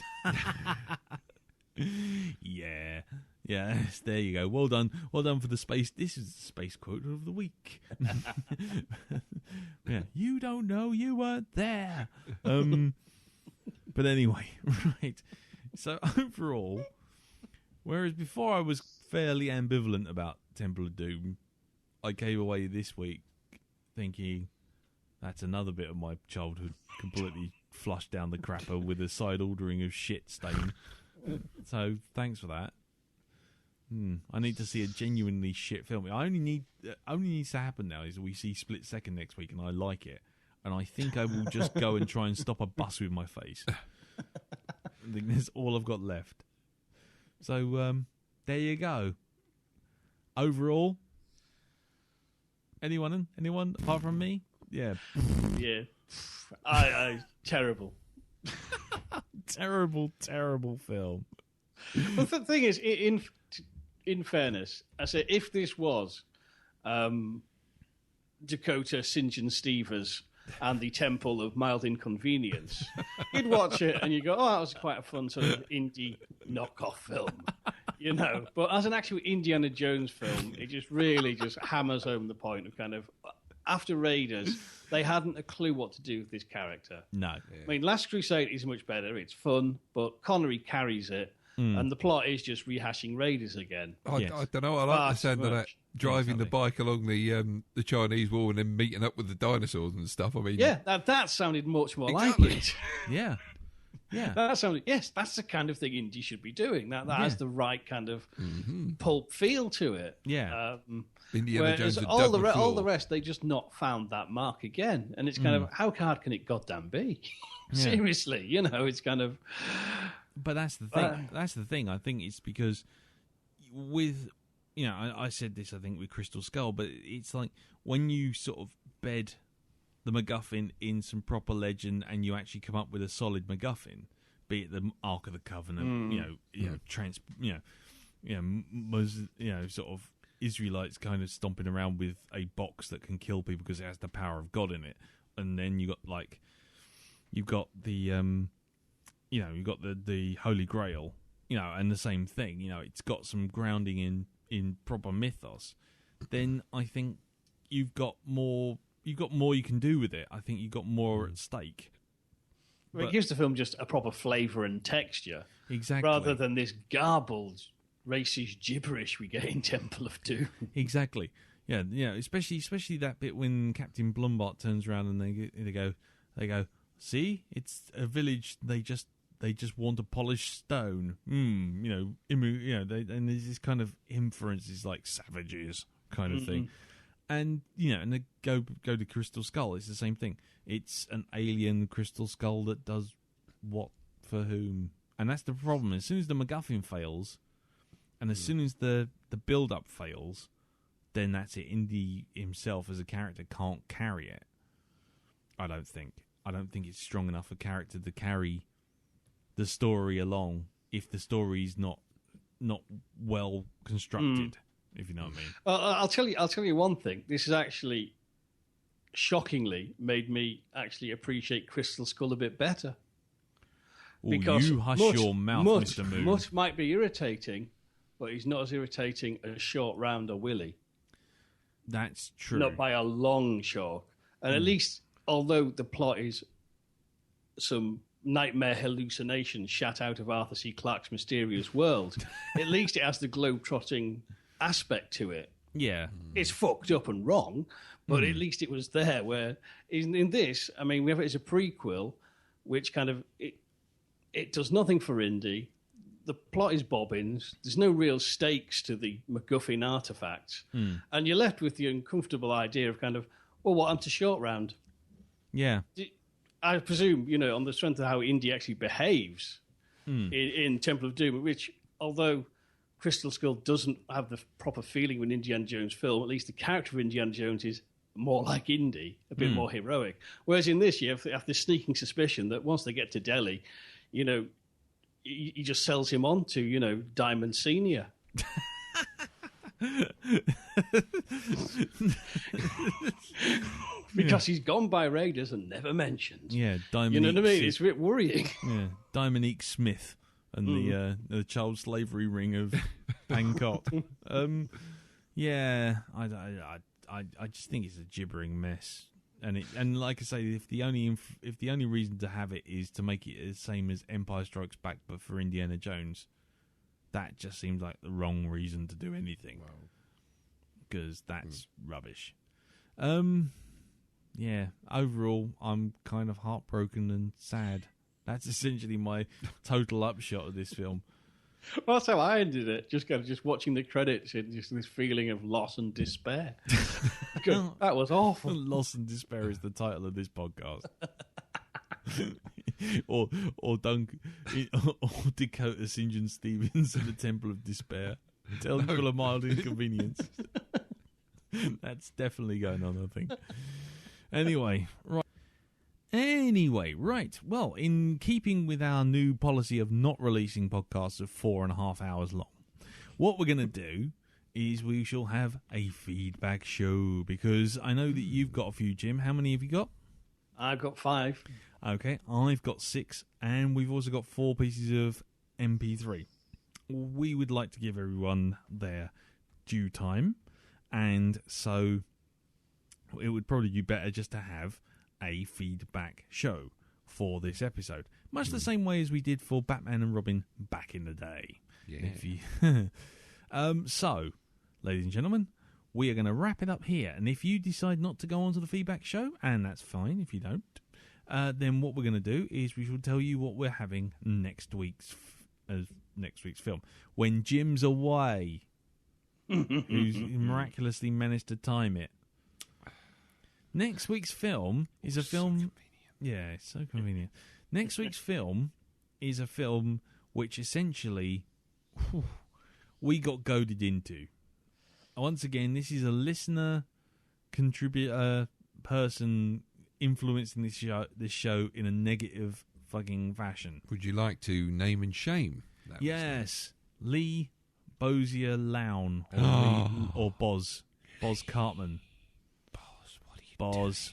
Yeah. Yes, there you go. Well done for the space. This is the space quote of the week. Yeah, you don't know, you weren't there. But anyway, right. So overall, whereas before I was fairly ambivalent about Temple of Doom, I came away this week thinking that's another bit of my childhood completely flushed down the crapper with a side ordering of shit stain. So thanks for that. I need to see a genuinely shit film. Only needs to happen now is we see Split Second next week and I like it, and I think I will just go and try and stop a bus with my face. I think that's all I've got left. So there you go. Overall, anyone apart from me? Yeah. Yeah. I terrible. Terrible film. But the thing is, in fairness, I say if this was Dakota St. John Stevers and the Temple of Mild Inconvenience, you'd watch it and you go, "Oh, that was quite a fun sort of indie knockoff film," you know. But as an actual Indiana Jones film, it just really just hammers home the point of kind of after Raiders, they hadn't a clue what to do with this character. No, I mean, Last Crusade is much better. It's fun, but Connery carries it. And the plot is just rehashing Raiders again. I don't know. I like the sound of that driving the bike along the Chinese Wall and then meeting up with the dinosaurs and stuff. I mean, yeah, that sounded much more exactly. like it. Yeah. That sounded, yes, that's the kind of thing indie should be doing. That has the right kind of pulp feel to it. Yeah. Indiana Jones and all Doug the rest, they just not found that mark again. And it's kind of, how hard can it goddamn be? Seriously, you know, it's kind of... But that's the thing. That's the thing. I think it's because with, you know, I said this, I think, with Crystal Skull, but it's like when you sort of bed the MacGuffin in some proper legend and you actually come up with a solid MacGuffin, be it the Ark of the Covenant, sort of Israelites kind of stomping around with a box that can kill people because it has the power of God in it, and then you've got the you've got the Holy Grail, you know, and the same thing, you know, it's got some grounding in proper mythos. Then I think you've got more you can do with it. I think you've got more at stake. Well, it gives the film just a proper flavour and texture, exactly, rather than this garbled racist gibberish we get in Temple of Doom. Exactly. Yeah, especially that bit when Captain Blumbot turns around and they go, see, it's a village. They just want to polish stone. And there's this kind of inferences like savages kind of thing. And and they go to Crystal Skull. It's the same thing. It's an alien Crystal Skull that does what for whom, and that's the problem. As soon as the MacGuffin fails, and as soon as the build up fails, then that's it. Indy himself as a character can't carry it. I don't think it's strong enough a character to carry the story along if the story's not well constructed. If you know what I mean. I'll tell you one thing. This has actually shockingly made me actually appreciate Crystal Skull a bit better. Because you hush your mouth, Mr. Moon. Much might be irritating, but he's not as irritating as Short Round or Willie. That's true. Not by a long shot. And at least, although the plot is some nightmare hallucination shot out of Arthur C. Clarke's mysterious world, at least it has the globe-trotting aspect to it. Yeah. It's fucked up and wrong, but at least it was there. Where in this, I mean, we have it as a prequel, which kind of it does nothing for Indy. The plot is bobbins. There's no real stakes to the MacGuffin artifacts, and you're left with the uncomfortable idea of kind of, well, what happened to Short Round? Yeah. I presume, on the strength of how Indy actually behaves in Temple of Doom, which, although Crystal Skull doesn't have the proper feeling of an Indiana Jones film. At least the character of Indiana Jones is more like Indy, a bit more heroic. Whereas in this, you have this sneaking suspicion that once they get to Delhi, he just sells him on to, Diamond Senior. Because he's gone by Raiders and never mentioned. Yeah, Diamond. You know what I mean? It's a bit worrying. Yeah, Dominique Smith and the child slavery ring of Bangkok. Yeah, I just think it's a gibbering mess. And like I say, if the only reason to have it is to make it the same as Empire Strikes Back, but for Indiana Jones, that just seems like the wrong reason to do anything. Because that's rubbish. Yeah, overall, I'm kind of heartbroken and sad. That's essentially my total upshot of this film. Well, that's how I ended it. Just watching the credits and just this feeling of loss and despair. That was awful. Loss and despair is the title of this podcast. or Dakota St. John Stevens and the Temple of Despair. Tell people a mild inconvenience. That's definitely going on, I think. Anyway, right. Well, in keeping with our new policy of not releasing podcasts of 4.5 hours long, what we're going to do is we shall have a feedback show, because I know that you've got a few, Jim. How many have you got? I've got 5. Okay, I've got 6, and we've also got 4 pieces of MP3. We would like to give everyone their due time, and so it would probably be better just to have a feedback show for this episode, much the same way as we did for Batman and Robin back in the day. Yeah. So, ladies and gentlemen, we are going to wrap it up here, and if you decide not to go on to the feedback show, and that's fine if you don't, then what we're going to do is we shall tell you what we're having next week's film when Jim's away, who's miraculously managed to time it. Next week's film is a film. So yeah, it's so convenient. Next week's film is a film which essentially we got goaded into. Once again, this is a listener contributor person influencing this show in a negative fucking fashion. Would you like to name and shame? Yes, Lee Bozier Lown or Boz Cartman. Boz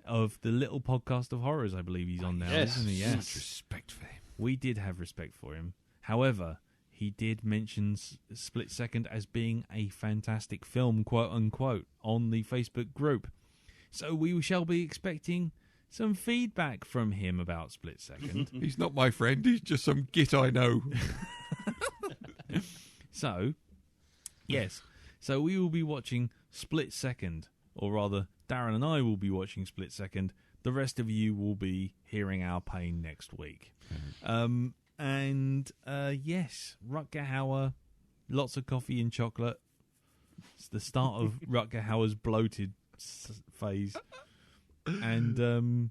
of the Little Podcast of Horrors, I believe he's on now, isn't he? Yes. Much respect for him. We did have respect for him. However, he did mention Split Second as being a fantastic film, quote unquote, on the Facebook group. So we shall be expecting some feedback from him about Split Second. He's not my friend. He's just some git I know. So, yes. So we will be watching Split Second, or rather, Darren and I will be watching Split Second. The rest of you will be hearing our pain next week. Yes, Rutger Hauer, lots of coffee and chocolate. It's the start of Rutger Hauer's bloated phase. And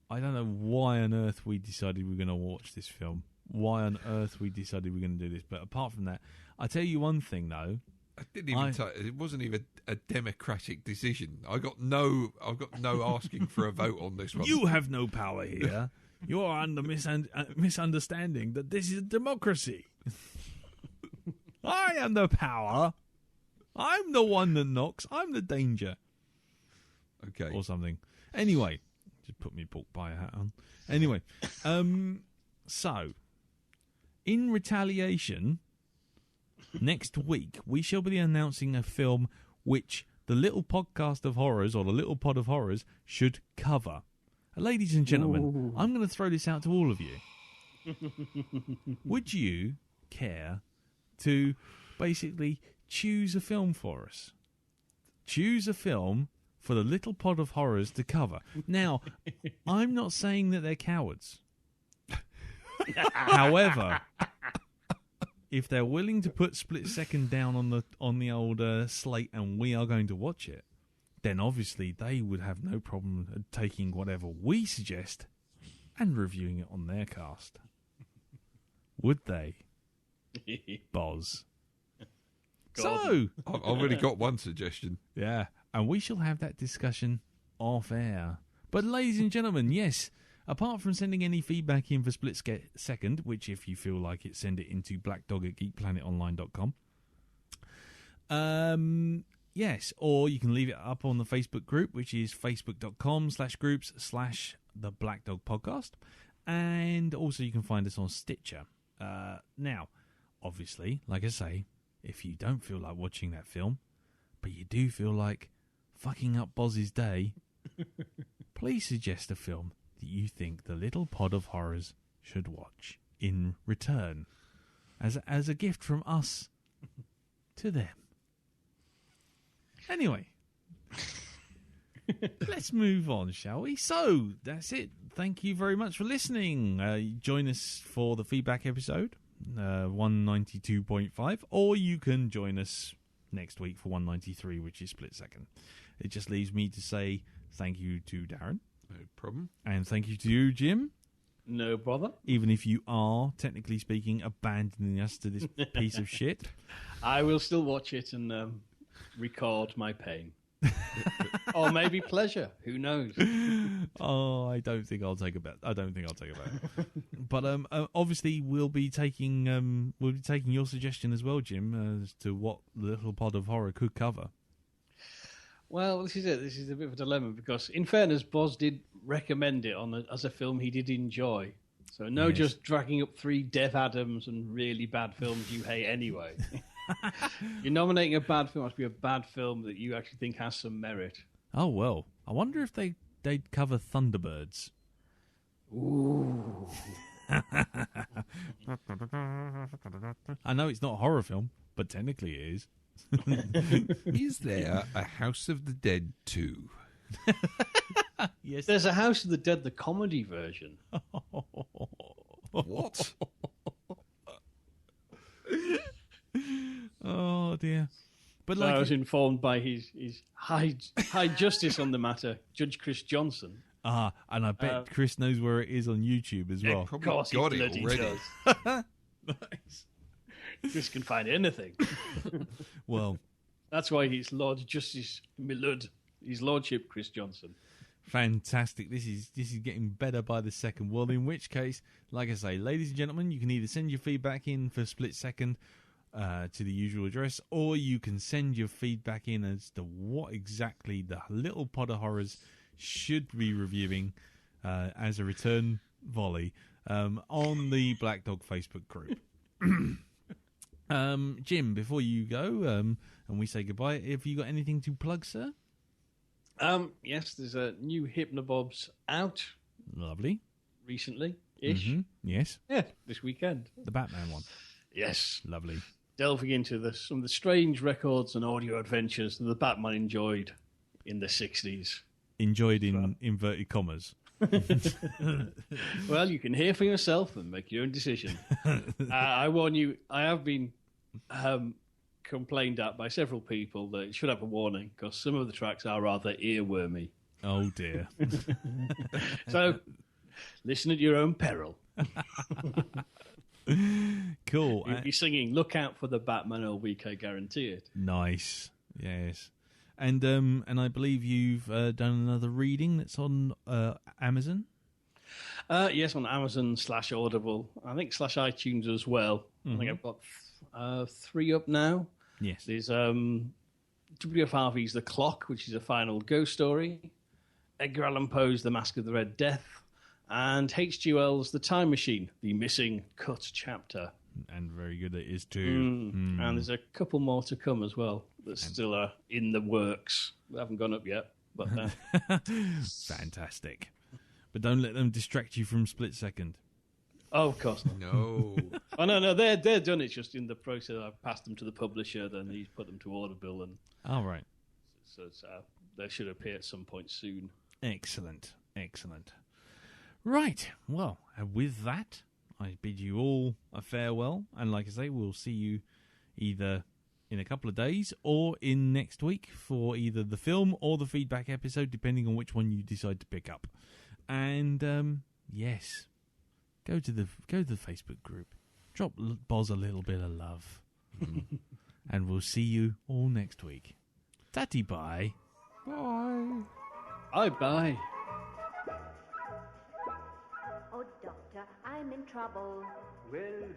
I don't know why on earth we decided we were going to watch this film. Why on earth we decided we were going to do this. But apart from that, I tell you one thing, though. I didn't even it wasn't even a democratic decision. I've got no asking for a vote on this one. You have no power here. You are under misunderstanding that this is a democracy. I am the power. I'm the one that knocks. I'm the danger. Okay. Or something. Anyway, just put me pork pie hat on. Anyway, so in retaliation, next week we shall be announcing a film which the Little Podcast of Horrors, or the Little Pod of Horrors, should cover. Ladies and gentlemen, I'm going to throw this out to all of you. Would you care to basically choose a film for us? Choose a film for the Little Pod of Horrors to cover. Now, I'm not saying that they're cowards. However, if they're willing to put Split Second down on the old slate and we are going to watch it, then obviously they would have no problem taking whatever we suggest and reviewing it on their cast. Would they? Boz. So, I've already got one suggestion. yeah, and we shall have that discussion off air. But, ladies and gentlemen, yes, apart from sending any feedback in for Split Second, which if you feel like it, send it into blackdog@geekplanetonline.com. Yes, or you can leave it up on the Facebook group, which is facebook.com/groups/the Black Dog Podcast. And also you can find us on Stitcher. Now, obviously, like I say, if you don't feel like watching that film, but you do feel like fucking up Boz's day, please suggest a film that you think the little pod of horrors should watch in return as a gift from us to them. Anyway, let's move on, shall we? So, that's it. Thank you very much for listening. Join us for the feedback episode, 192.5, or you can join us next week for 193, which is Split Second. It just leaves me to say thank you to Darren. No problem. And thank you to you, Jim. No bother. Even if you are, technically speaking, abandoning us to this piece of shit. I will still watch it and record my pain. Or maybe pleasure. Who knows? Oh, I don't think I'll take a bet. But obviously, we'll be taking your suggestion as well, Jim, as to what the little pod of horror could cover. Well, this is it. This is a bit of a dilemma because, in fairness, Boz did recommend it as a film he did enjoy. So no, Yes. just dragging up 3 Dev Adams and really bad films you hate anyway. You're nominating a bad film. It must be a bad film that you actually think has some merit. Oh well, I wonder if they'd cover Thunderbirds. Ooh. I know it's not a horror film, but technically it is. Is there a House of the Dead 2? Yes. There's a House of the Dead, the comedy version. What? Oh dear. But So like I was informed by his high justice on the matter, Judge Chris Johnson. and I bet Chris knows where it is on YouTube as well. Of course, he got it bloody already. does. Nice. Chris can find anything. Well, That's why he's Lord Justice Milud. His Lordship Chris Johnson. fantastic. This is getting better by the second. Well, in which case, like I say, ladies and gentlemen, you can either send your feedback in for Split Second to the usual address, or you can send your feedback in as to what exactly the little pod of horrors should be reviewing as a return volley on the Black Dog Facebook group. Jim, before you go and we say goodbye, have you got anything to plug, sir? Yes, there's a new Hypnobobs out Lovely. recently-ish. Mhm. Yes, Yeah, this weekend. the Batman one. Yes. Lovely. Delving into some of the strange records and audio adventures that the Batman enjoyed in the 60s. Enjoyed in inverted commas. Well, you can hear for yourself and make your own decision. I warn you, I have been complained at by several people that it should have a warning because some of the tracks are rather earwormy. Oh dear. So, listen at your own peril. Cool. You'll be singing "Look Out for the Batman" all week, I guarantee it. Nice. Yes. And I believe you've done another reading that's on Amazon. Yes, on Amazon/Audible. I think /iTunes as well. I think I've got 3 up now. Yes. There's W.F. Harvey's The Clock, which is a final ghost story. Edgar Allan Poe's The Mask of the Red Death. And H.G. Wells' The Time Machine, the missing cut chapter. And very good it is too. And there's a couple more to come as well that still are in the works. They haven't gone up yet. But Fantastic. But don't let them distract you from Split Second. oh, of course not. No. Oh, no, they're done. It's just in the process. I've passed them to the publisher, then he's put them to Audible, and All right. so they should appear at some point soon. Excellent. Right. Well, with that, I bid you all a farewell. And like I say, we'll see you either in a couple of days or in next week for either the film or the feedback episode, depending on which one you decide to pick up. And yes, go to the Facebook group. Drop Boz a little bit of love. And we'll see you all next week. Tatty bye. Bye. Bye-bye. Oh, doctor, I'm in trouble. Well,